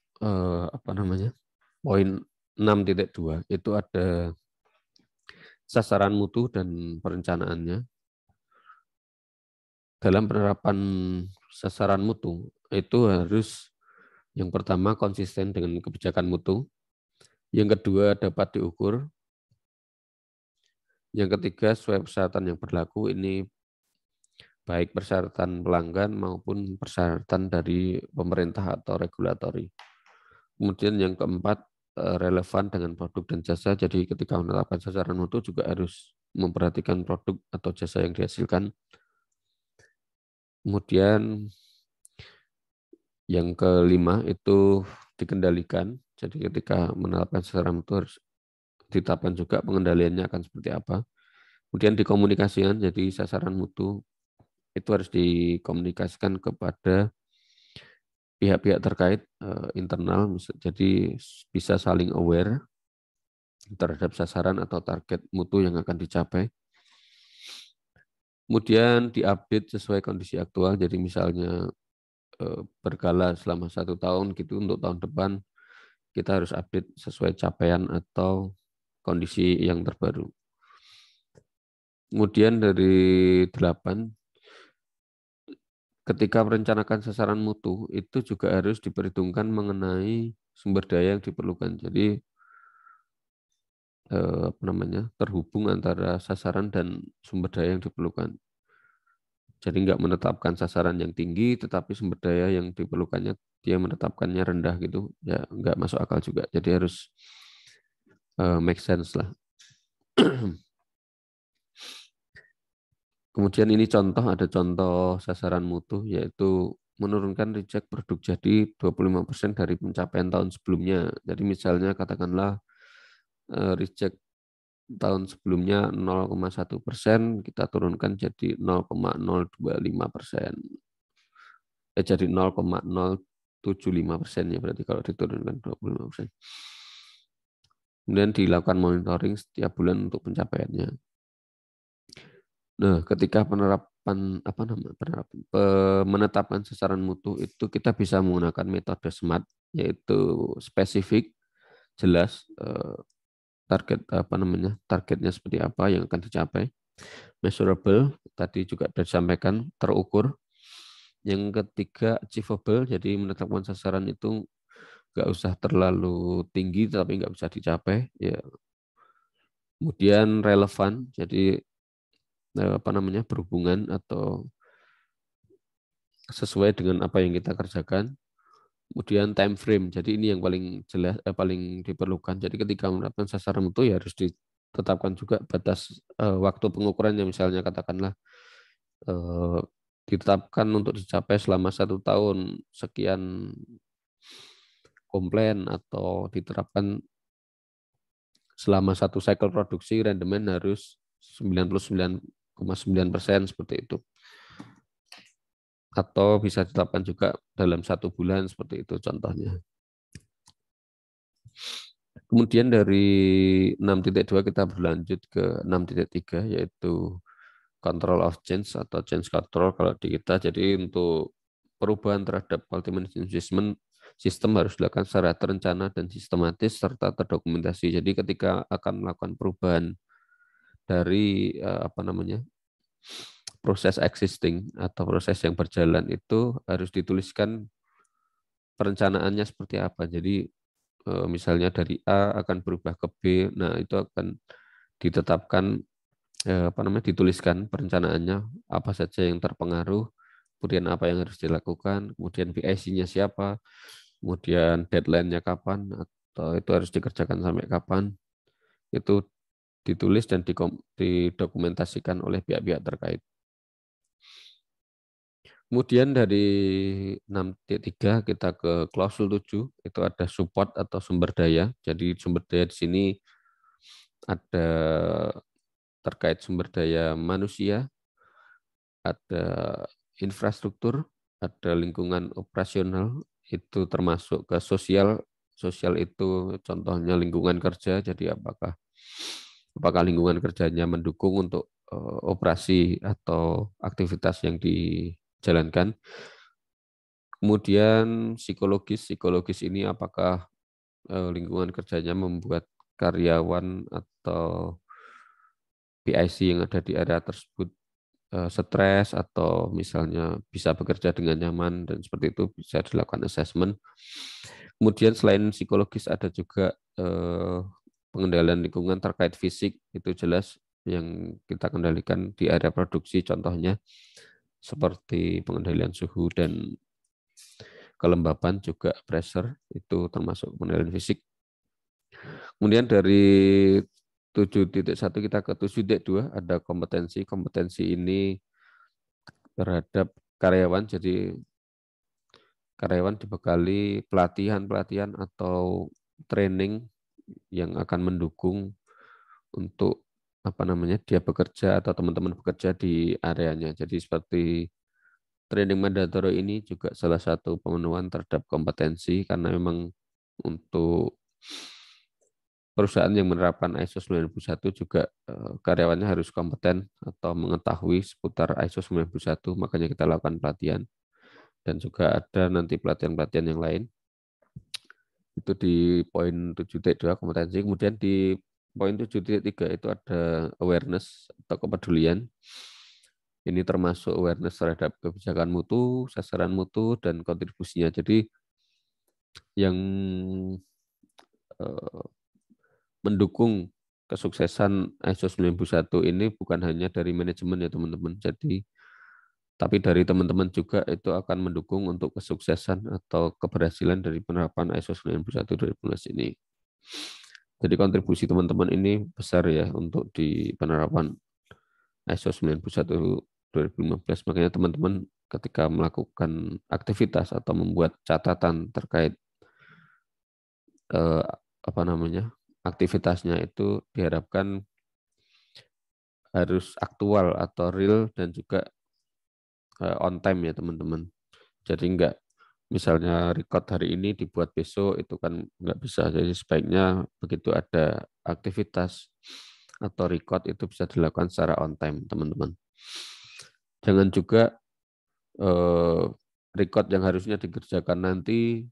poin 6.2 itu ada sasaran mutu dan perencanaannya. Dalam penerapan sasaran mutu itu harus yang pertama konsisten dengan kebijakan mutu, yang kedua dapat diukur, yang ketiga sesuai persyaratan yang berlaku, ini baik persyaratan pelanggan maupun persyaratan dari pemerintah atau regulatori. Kemudian yang keempat, relevan dengan produk dan jasa. Jadi ketika menetapkan sasaran mutu juga harus memperhatikan produk atau jasa yang dihasilkan. Kemudian yang kelima itu dikendalikan. Jadi ketika menetapkan sasaran mutu harus ditetapkan juga pengendaliannya akan seperti apa. Kemudian dikomunikasikan, jadi sasaran mutu itu harus dikomunikasikan kepada pihak-pihak terkait internal, jadi bisa saling aware terhadap sasaran atau target mutu yang akan dicapai. Kemudian diupdate sesuai kondisi aktual, jadi misalnya berkala selama 1 tahun gitu, untuk tahun depan kita harus update sesuai capaian atau kondisi yang terbaru. Kemudian dari 8, ketika merencanakan sasaran mutu itu juga harus diperhitungkan mengenai sumber daya yang diperlukan. Jadi terhubung antara sasaran dan sumber daya yang diperlukan. Jadi nggak menetapkan sasaran yang tinggi, tetapi sumber daya yang diperlukannya dia menetapkannya rendah gitu, ya nggak masuk akal juga. Jadi harus make sense lah. Kemudian ini ada contoh sasaran mutu, yaitu menurunkan reject produk jadi 25% dari pencapaian tahun sebelumnya. Jadi misalnya katakanlah reject tahun sebelumnya 0,1%, kita turunkan jadi 0,025%. Jadi 0,075% ya berarti kalau diturunkan 25%. Kemudian dilakukan monitoring setiap bulan untuk pencapaiannya. Nah, ketika menetapkan sasaran mutu itu kita bisa menggunakan metode SMART, yaitu spesifik, jelas, targetnya seperti apa yang akan dicapai, measurable, tadi juga sudah disampaikan, terukur. Yang ketiga achievable, jadi menetapkan sasaran itu nggak usah terlalu tinggi tapi nggak bisa dicapai ya. Kemudian relevan, jadi berhubungan atau sesuai dengan apa yang kita kerjakan. Kemudian time frame, jadi ini yang paling jelas, paling diperlukan. Jadi ketika menetapkan sasaran itu ya harus ditetapkan juga batas waktu pengukurannya, misalnya katakanlah ditetapkan untuk dicapai selama 1 tahun sekian komplain, atau diterapkan selama 1 cycle produksi rendemen harus 99,9% seperti itu. Atau bisa ditetapkan juga dalam 1 bulan seperti itu contohnya. Kemudian dari 6.2 kita berlanjut ke 6.3, yaitu control of change atau change control kalau di kita. Jadi untuk perubahan terhadap quality management sistem harus dilakukan secara terencana dan sistematis serta terdokumentasi. Jadi ketika akan melakukan perubahan dari proses existing atau proses yang berjalan itu harus dituliskan perencanaannya seperti apa. Jadi misalnya dari A akan berubah ke B, nah itu akan ditetapkan dituliskan perencanaannya apa saja yang terpengaruh, kemudian apa yang harus dilakukan, kemudian PIC-nya siapa, kemudian deadline-nya kapan, atau itu harus dikerjakan sampai kapan. Itu ditulis dan didokumentasikan oleh pihak-pihak terkait. Kemudian dari 6.3 kita ke klausul 7, itu ada support atau sumber daya. Jadi sumber daya di sini ada terkait sumber daya manusia, ada infrastruktur, ada lingkungan operasional, itu termasuk ke sosial, sosial itu contohnya lingkungan kerja, jadi apakah lingkungan kerjanya mendukung untuk operasi atau aktivitas yang dijalankan. Kemudian psikologis ini apakah lingkungan kerjanya membuat karyawan atau PIC yang ada di area tersebut stres atau misalnya bisa bekerja dengan nyaman dan seperti itu bisa dilakukan assessment. Kemudian selain psikologis ada juga pengendalian lingkungan terkait fisik, itu jelas yang kita kendalikan di area produksi, contohnya seperti pengendalian suhu dan kelembapan, juga pressure, itu termasuk pengendalian fisik. Kemudian dari 7.1 kita ke 7.2 ada kompetensi. Kompetensi ini terhadap karyawan, jadi karyawan dibekali pelatihan-pelatihan atau training yang akan mendukung untuk dia bekerja atau teman-teman bekerja di areanya. Jadi seperti training mandatory ini juga salah satu pemenuhan terhadap kompetensi, karena memang untuk perusahaan yang menerapkan ISO 91 juga karyawannya harus kompeten atau mengetahui seputar ISO 91, makanya kita lakukan pelatihan. Dan juga ada nanti pelatihan-pelatihan yang lain. Itu di poin 7.2 kompetensi. Kemudian di poin 7.3 itu ada awareness atau kepedulian. Ini termasuk awareness terhadap kebijakan mutu, sasaran mutu, dan kontribusinya. Jadi yang mendukung kesuksesan ISO 91 ini bukan hanya dari manajemen ya teman-teman. Jadi tapi dari teman-teman juga itu akan mendukung untuk kesuksesan atau keberhasilan dari penerapan ISO 91 2015 ini. Jadi kontribusi teman-teman ini besar ya untuk di penerapan ISO 91 2015. Makanya teman-teman ketika melakukan aktivitas atau membuat catatan terkait aktivitasnya itu diharapkan harus aktual atau real dan juga on time ya teman-teman. Jadi enggak misalnya record hari ini dibuat besok, itu kan enggak bisa. Jadi sebaiknya begitu ada aktivitas atau record itu bisa dilakukan secara on time teman-teman. Jangan juga record yang harusnya dikerjakan nanti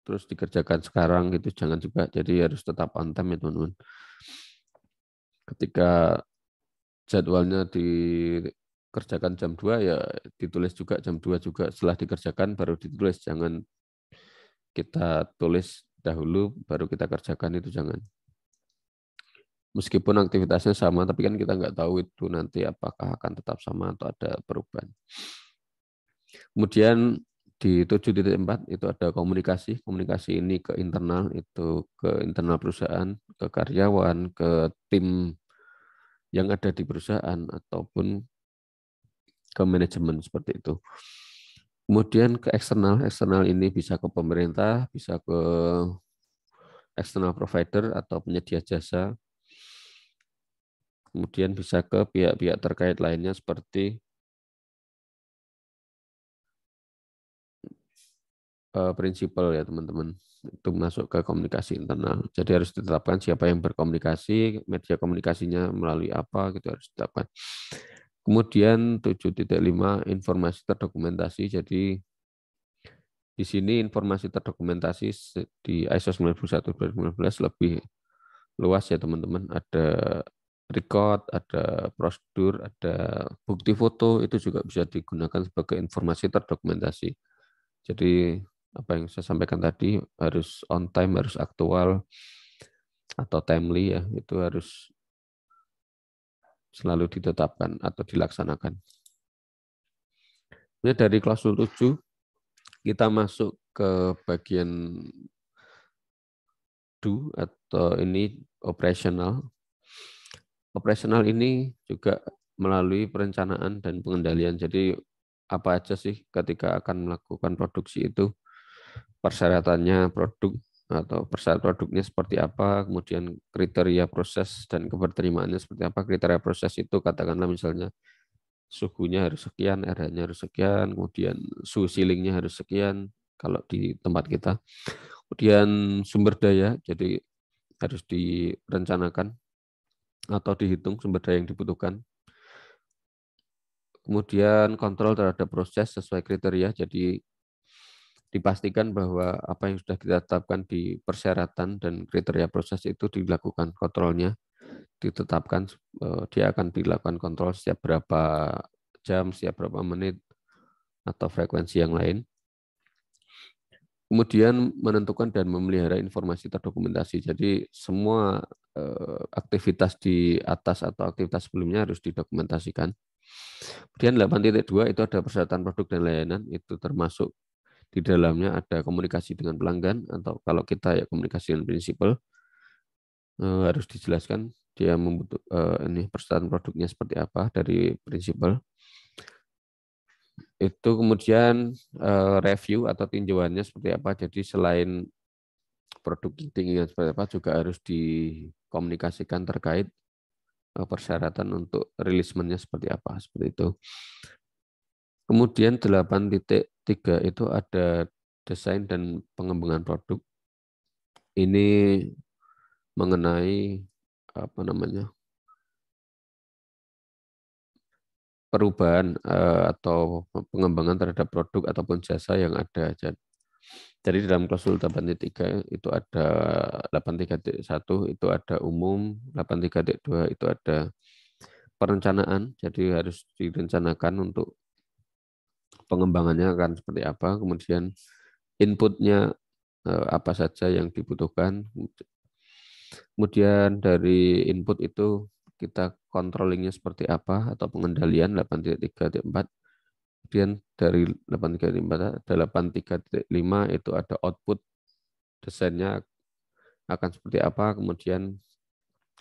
terus dikerjakan sekarang gitu, jangan juga. Jadi harus tetap on time ya teman-teman. Ketika jadwalnya dikerjakan jam 2 ya ditulis juga jam 2 juga, setelah dikerjakan baru ditulis, jangan kita tulis dahulu baru kita kerjakan, itu jangan. Meskipun aktivitasnya sama tapi kan kita nggak tahu itu nanti apakah akan tetap sama atau ada perubahan. Kemudian di 7.4 itu ada komunikasi. Komunikasi ini ke internal, itu ke internal perusahaan, ke karyawan, ke tim yang ada di perusahaan, ataupun ke manajemen seperti itu. Kemudian ke eksternal. Eksternal ini bisa ke pemerintah, bisa ke external provider atau penyedia jasa. Kemudian bisa ke pihak-pihak terkait lainnya seperti prinsipal ya teman-teman, itu masuk ke komunikasi internal. Jadi harus ditetapkan siapa yang berkomunikasi, media komunikasinya melalui apa, gitu harus ditetapkan. Kemudian 7.5 informasi terdokumentasi. Jadi di sini informasi terdokumentasi di ISO 91/2015 lebih luas ya teman-teman. Ada record, ada prosedur, ada bukti foto, itu juga bisa digunakan sebagai informasi terdokumentasi. Jadi apa yang saya sampaikan tadi harus on time, harus aktual atau timely ya, itu harus selalu ditetapkan atau dilaksanakan. Ini dari klausul 7 kita masuk ke bagian do atau ini operasional. Operasional ini juga melalui perencanaan dan pengendalian. Jadi apa aja sih ketika akan melakukan produksi itu, persyaratannya produk atau persyarat produknya seperti apa, kemudian kriteria proses dan keberterimaannya seperti apa. Kriteria proses itu katakanlah misalnya suhunya harus sekian, RH-nya harus sekian, kemudian suhu sealingnya harus sekian kalau di tempat kita. Kemudian sumber daya, jadi harus direncanakan atau dihitung sumber daya yang dibutuhkan. Kemudian kontrol terhadap proses sesuai kriteria, jadi dipastikan bahwa apa yang sudah kita tetapkan di persyaratan dan kriteria proses itu dilakukan kontrolnya, ditetapkan dia akan dilakukan kontrol setiap berapa jam, setiap berapa menit, atau frekuensi yang lain. Kemudian menentukan dan memelihara informasi terdokumentasi. Jadi semua aktivitas di atas atau aktivitas sebelumnya harus didokumentasikan. Kemudian 8.2 itu ada persyaratan produk dan layanan, itu termasuk di dalamnya ada komunikasi dengan pelanggan, atau kalau kita ya komunikasi dengan prinsipal, harus dijelaskan dia ini persyaratan produknya seperti apa dari prinsipal. Itu kemudian review atau tinjauannya seperti apa. Jadi selain produk tingginya seperti apa juga harus dikomunikasikan terkait persyaratan untuk releasementnya seperti apa, seperti itu. Kemudian 8.3 itu ada desain dan pengembangan produk. Ini mengenai apa namanya perubahan atau pengembangan terhadap produk ataupun jasa yang ada. Jadi dalam klausul 8.3 itu ada 8.3.1 itu ada umum, 8.3.2 itu ada perencanaan, jadi harus direncanakan untuk pengembangannya akan seperti apa, kemudian inputnya apa saja yang dibutuhkan, kemudian dari input itu kita controllingnya seperti apa atau pengendalian 8.3.4. Kemudian dari 8.3.4 ada 8.3.5 itu ada output, desainnya akan seperti apa, kemudian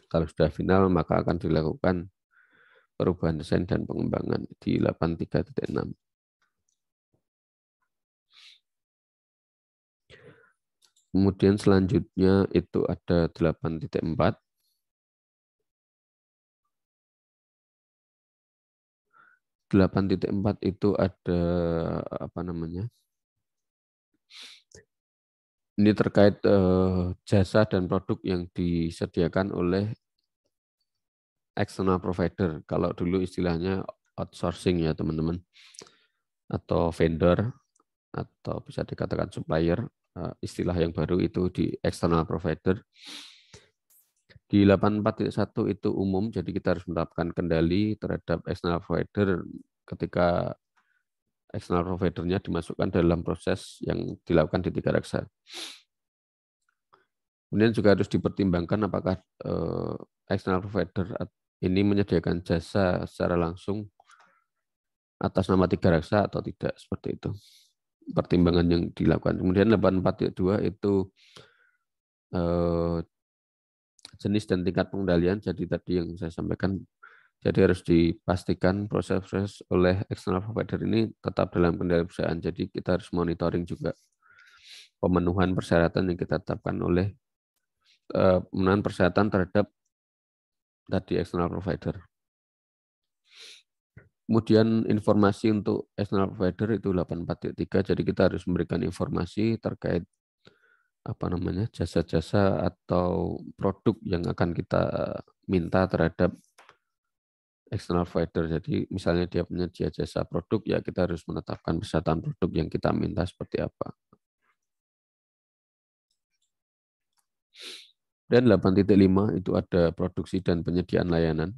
kalau sudah final maka akan dilakukan perubahan desain dan pengembangan di 8.3.6. Kemudian selanjutnya itu ada 8.4. 8.4 itu ada apa namanya? Ini terkait jasa dan produk yang disediakan oleh external provider. Kalau dulu istilahnya outsourcing ya teman-teman, atau vendor, atau bisa dikatakan supplier. Istilah yang baru itu di external provider. Di 8.4.1 itu umum, jadi kita harus menerapkan kendali terhadap external provider ketika external providernya dimasukkan dalam proses yang dilakukan di tiga reksa. Kemudian juga harus dipertimbangkan apakah external provider ini menyediakan jasa secara langsung atas nama tiga reksa atau tidak, seperti itu. Pertimbangan yang dilakukan. Kemudian 8.4.2 itu jenis dan tingkat pengendalian. Jadi tadi yang saya sampaikan, jadi harus dipastikan proses-proses oleh external provider ini tetap dalam kendali perusahaan. Jadi kita harus monitoring juga pemenuhan persyaratan yang kita tetapkan oleh pemenuhan persyaratan terhadap tadi external provider. Kemudian informasi untuk external provider itu 8.4.3, jadi kita harus memberikan informasi terkait apa namanya jasa-jasa atau produk yang akan kita minta terhadap external provider. Jadi misalnya dia penyedia jasa produk, ya kita harus menetapkan persyaratan produk yang kita minta seperti apa. Dan 8.5 itu ada produksi dan penyediaan layanan.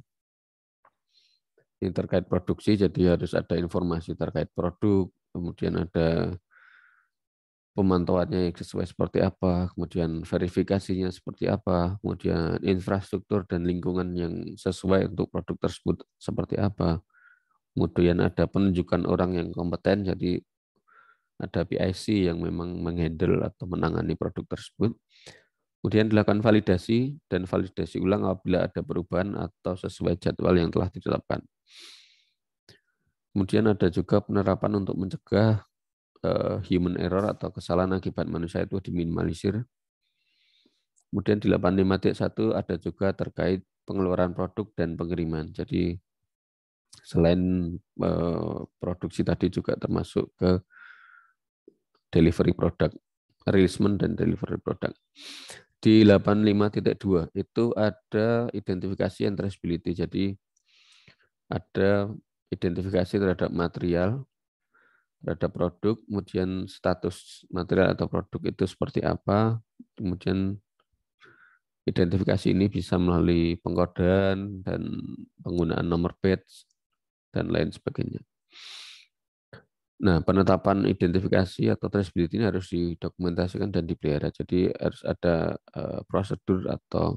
Ini terkait produksi, jadi harus ada informasi terkait produk, kemudian ada pemantauannya yang sesuai seperti apa, kemudian verifikasinya seperti apa, kemudian infrastruktur dan lingkungan yang sesuai untuk produk tersebut seperti apa. Kemudian ada penunjukan orang yang kompeten, jadi ada PIC yang memang menghandle atau menangani produk tersebut. Kemudian dilakukan validasi dan validasi ulang apabila ada perubahan atau sesuai jadwal yang telah ditetapkan. Kemudian ada juga penerapan untuk mencegah human error atau kesalahan akibat manusia itu diminimalisir. Kemudian di 8.5.1 ada juga terkait pengeluaran produk dan pengiriman. Jadi selain produksi tadi juga termasuk ke delivery produk releasement dan delivery product. Di 85.2 itu ada identifikasi and traceability. Jadi ada identifikasi terhadap material, terhadap produk, kemudian status material atau produk itu seperti apa, kemudian identifikasi ini bisa melalui pengkodean dan penggunaan nomor batch dan lain sebagainya. Nah, penetapan identifikasi atau traceability ini harus didokumentasikan dan dipelihara. Jadi harus ada prosedur atau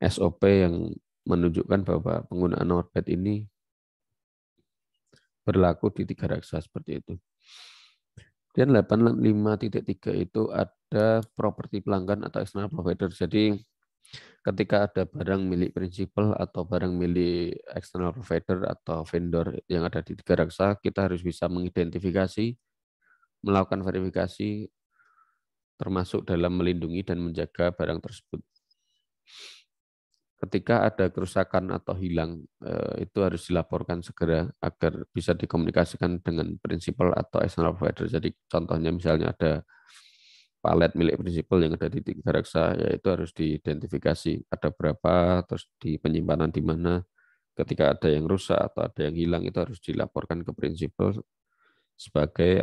SOP yang menunjukkan bahwa penggunaan nomor batch ini berlaku di 3 reksa seperti itu. Dan 85.3 itu ada properti pelanggan atau external provider. Jadi ketika ada barang milik prinsipal atau barang milik external provider atau vendor yang ada di 3 reksa, kita harus bisa mengidentifikasi, melakukan verifikasi, termasuk dalam melindungi dan menjaga barang tersebut. Ketika ada kerusakan atau hilang, itu harus dilaporkan segera agar bisa dikomunikasikan dengan prinsipal atau external provider. Jadi contohnya misalnya ada palet milik prinsipal yang ada di 3 reksa, yaitu harus diidentifikasi ada berapa, terus di penyimpanan di mana. Ketika ada yang rusak atau ada yang hilang, itu harus dilaporkan ke prinsipal sebagai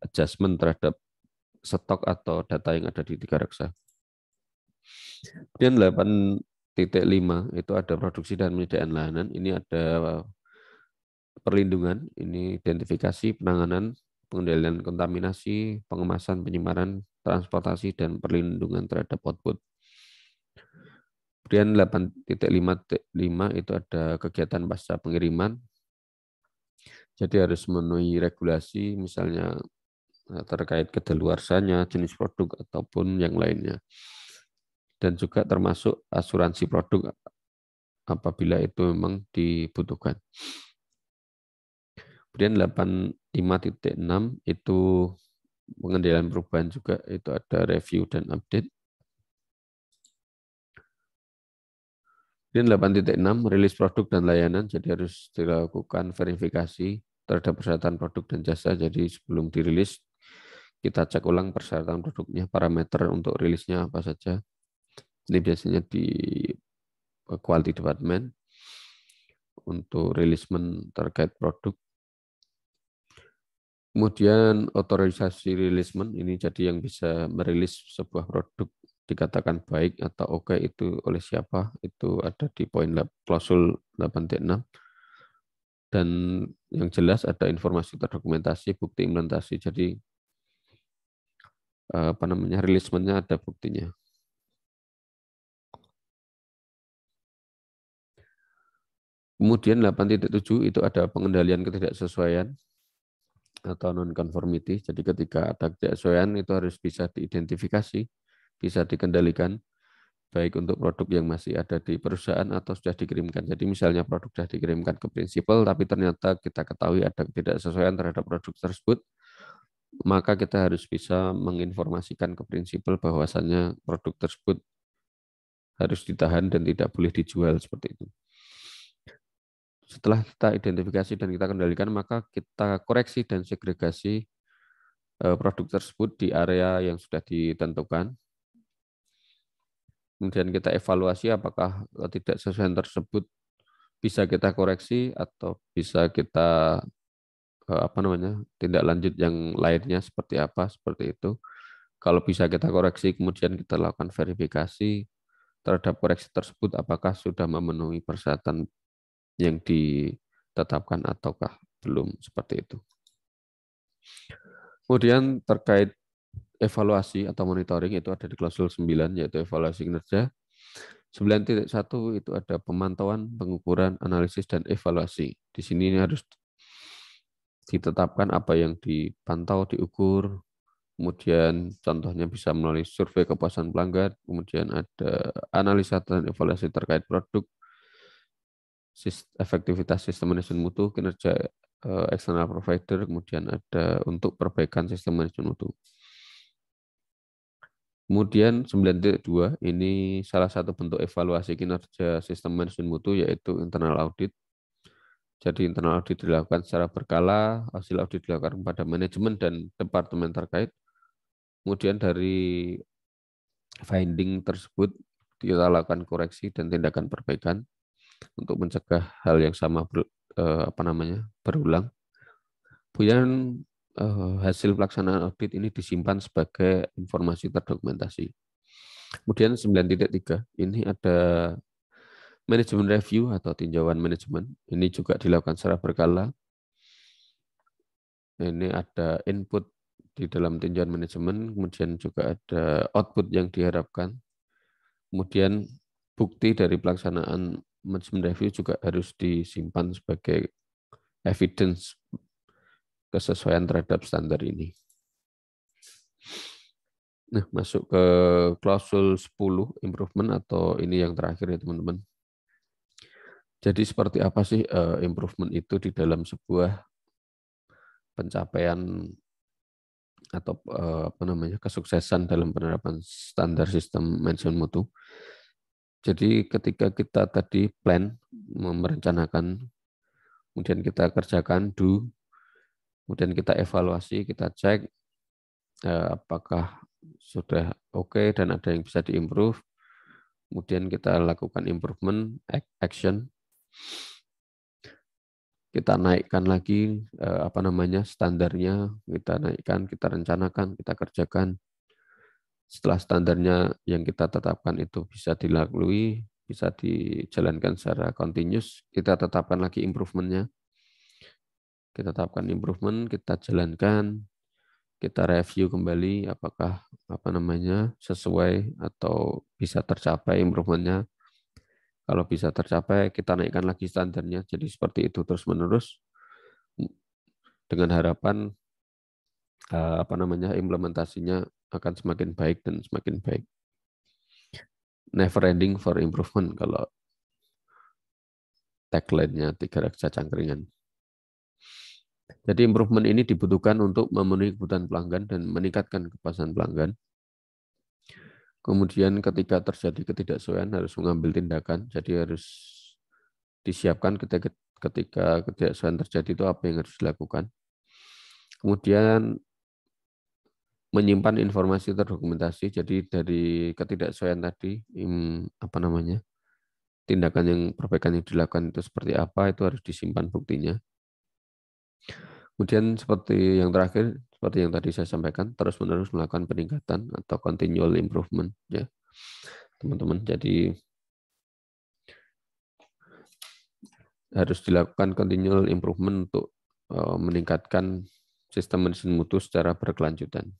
adjustment terhadap stok atau data yang ada di 3 reksa. Kemudian 8.5 itu ada produksi dan penyediaan layanan. Ini ada perlindungan, ini identifikasi, penanganan, pengendalian kontaminasi, pengemasan, penyimpanan, transportasi, dan perlindungan terhadap output. Kemudian 8.5 itu ada kegiatan pasca pengiriman. Jadi harus memenuhi regulasi, misalnya terkait kedaluarsanya, jenis produk, ataupun yang lainnya. Dan juga termasuk asuransi produk apabila itu memang dibutuhkan. Kemudian 85.6 itu pengendalian perubahan juga, itu ada review dan update. Kemudian 8.6 rilis produk dan layanan, jadi harus dilakukan verifikasi terhadap persyaratan produk dan jasa. Jadi sebelum dirilis, kita cek ulang persyaratan produknya, parameter untuk rilisnya apa saja. Ini biasanya di quality department untuk releasement terkait produk. Kemudian otorisasi releasement, ini jadi yang bisa merilis sebuah produk dikatakan baik atau oke itu oleh siapa, itu ada di poin klausul 8.6. Dan yang jelas ada informasi terdokumentasi, bukti implementasi, jadi releasement-nya ada buktinya. Kemudian 8.7 itu ada pengendalian ketidaksesuaian atau non-conformity. Jadi ketika ada ketidaksesuaian itu harus bisa diidentifikasi, bisa dikendalikan, baik untuk produk yang masih ada di perusahaan atau sudah dikirimkan. Jadi misalnya produk sudah dikirimkan ke prinsipal, tapi ternyata kita ketahui ada ketidaksesuaian terhadap produk tersebut, maka kita harus bisa menginformasikan ke prinsipal bahwasannya produk tersebut harus ditahan dan tidak boleh dijual seperti itu. Setelah kita identifikasi dan kita kendalikan, maka kita koreksi dan segregasi produk tersebut di area yang sudah ditentukan. Kemudian kita evaluasi apakah ketidaksesuaian tersebut bisa kita koreksi atau bisa kita tindak lanjut yang lainnya seperti apa, seperti itu. Kalau bisa kita koreksi, kemudian kita lakukan verifikasi terhadap koreksi tersebut apakah sudah memenuhi persyaratan yang ditetapkan ataukah belum, seperti itu. Kemudian terkait evaluasi atau monitoring itu ada di klausul 9, yaitu evaluasi kinerja. 9.1 itu ada pemantauan, pengukuran, analisis, dan evaluasi. Di sini harus ditetapkan apa yang dipantau, diukur, kemudian contohnya bisa melalui survei kepuasan pelanggan, kemudian ada analisa dan evaluasi terkait produk, efektivitas sistem manajemen mutu, kinerja external provider, kemudian ada untuk perbaikan sistem manajemen mutu. Kemudian 9.2 ini salah satu bentuk evaluasi kinerja sistem manajemen mutu yaitu internal audit. Jadi internal audit dilakukan secara berkala, hasil audit dilakukan kepada manajemen dan departemen terkait. Kemudian dari finding tersebut kita lakukan koreksi dan tindakan perbaikan untuk mencegah hal yang sama berulang. Kemudian hasil pelaksanaan audit ini disimpan sebagai informasi terdokumentasi. Kemudian 9.3 ini ada manajemen review atau tinjauan manajemen. Ini juga dilakukan secara berkala. Ini ada input di dalam tinjauan manajemen, kemudian juga ada output yang diharapkan. Kemudian bukti dari pelaksanaan manajemen review juga harus disimpan sebagai evidence kesesuaian terhadap standar ini. Nah, masuk ke klausul 10 improvement atau ini yang terakhir ya teman-teman. Jadi seperti apa sih improvement itu di dalam sebuah pencapaian atau kesuksesan dalam penerapan standar sistem manajemen mutu. Jadi ketika kita tadi plan, merencanakan, kemudian kita kerjakan, do, kemudian kita evaluasi, kita cek apakah sudah oke dan ada yang bisa diimprove, kemudian kita lakukan improvement, action, kita naikkan lagi standarnya, kita naikkan, kita rencanakan, kita kerjakan. Setelah standarnya yang kita tetapkan itu bisa dilalui, bisa dijalankan secara continuous, kita tetapkan lagi improvement-nya. Kita tetapkan improvement, kita jalankan, kita review kembali apakah sesuai atau bisa tercapai improvement-nya. Kalau bisa tercapai, kita naikkan lagi standarnya. Jadi seperti itu terus-menerus dengan harapan implementasinya akan semakin baik dan semakin baik. Never ending for improvement kalau tagline-nya 3 reksa cangkringan. Jadi improvement ini dibutuhkan untuk memenuhi kebutuhan pelanggan dan meningkatkan kepuasan pelanggan. Kemudian ketika terjadi ketidaksesuaian harus mengambil tindakan, jadi harus disiapkan ketika ketidaksesuaian terjadi itu apa yang harus dilakukan. Kemudian menyimpan informasi terdokumentasi, jadi dari ketidaksesuaian tadi, tindakan yang perbaikan yang dilakukan itu seperti apa, itu harus disimpan buktinya. Kemudian seperti yang terakhir, seperti yang tadi saya sampaikan, terus-menerus melakukan peningkatan atau continual improvement, ya teman-teman. Jadi harus dilakukan continual improvement untuk meningkatkan sistem manajemen mutu secara berkelanjutan.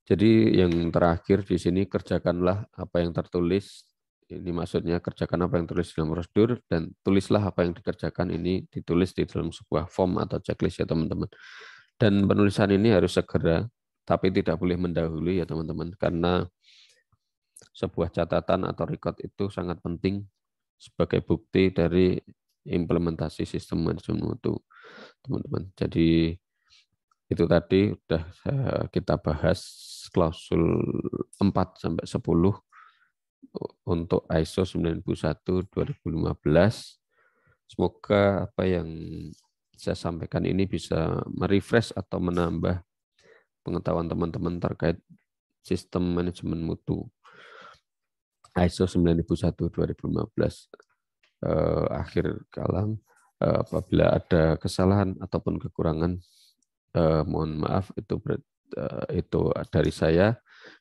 Jadi yang terakhir di sini, kerjakanlah apa yang tertulis. Ini maksudnya kerjakan apa yang tertulis dalam prosedur dan tulislah apa yang dikerjakan ini ditulis di dalam sebuah form atau checklist ya teman-teman. Dan penulisan ini harus segera, tapi tidak boleh mendahului ya teman-teman, karena sebuah catatan atau record itu sangat penting sebagai bukti dari implementasi sistem manajemen mutu, teman-teman. Jadi itu tadi sudah kita bahas klausul 4 sampai 10 untuk ISO 9001/2015. Semoga apa yang saya sampaikan ini bisa merefresh atau menambah pengetahuan teman-teman terkait sistem manajemen mutu ISO 9001/2015. Akhir kalam, apabila ada kesalahan ataupun kekurangan, mohon maaf, itu dari saya.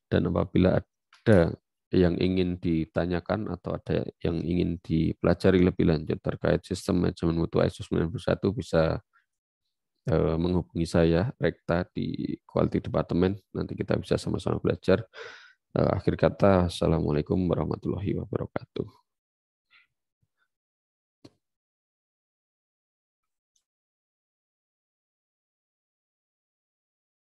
Dan apabila ada yang ingin ditanyakan atau ada yang ingin dipelajari lebih lanjut terkait sistem manajemen mutu ISO 91, bisa menghubungi saya, Rekta, di Quality Department. Nanti kita bisa sama-sama belajar. Akhir kata, Assalamualaikum warahmatullahi wabarakatuh.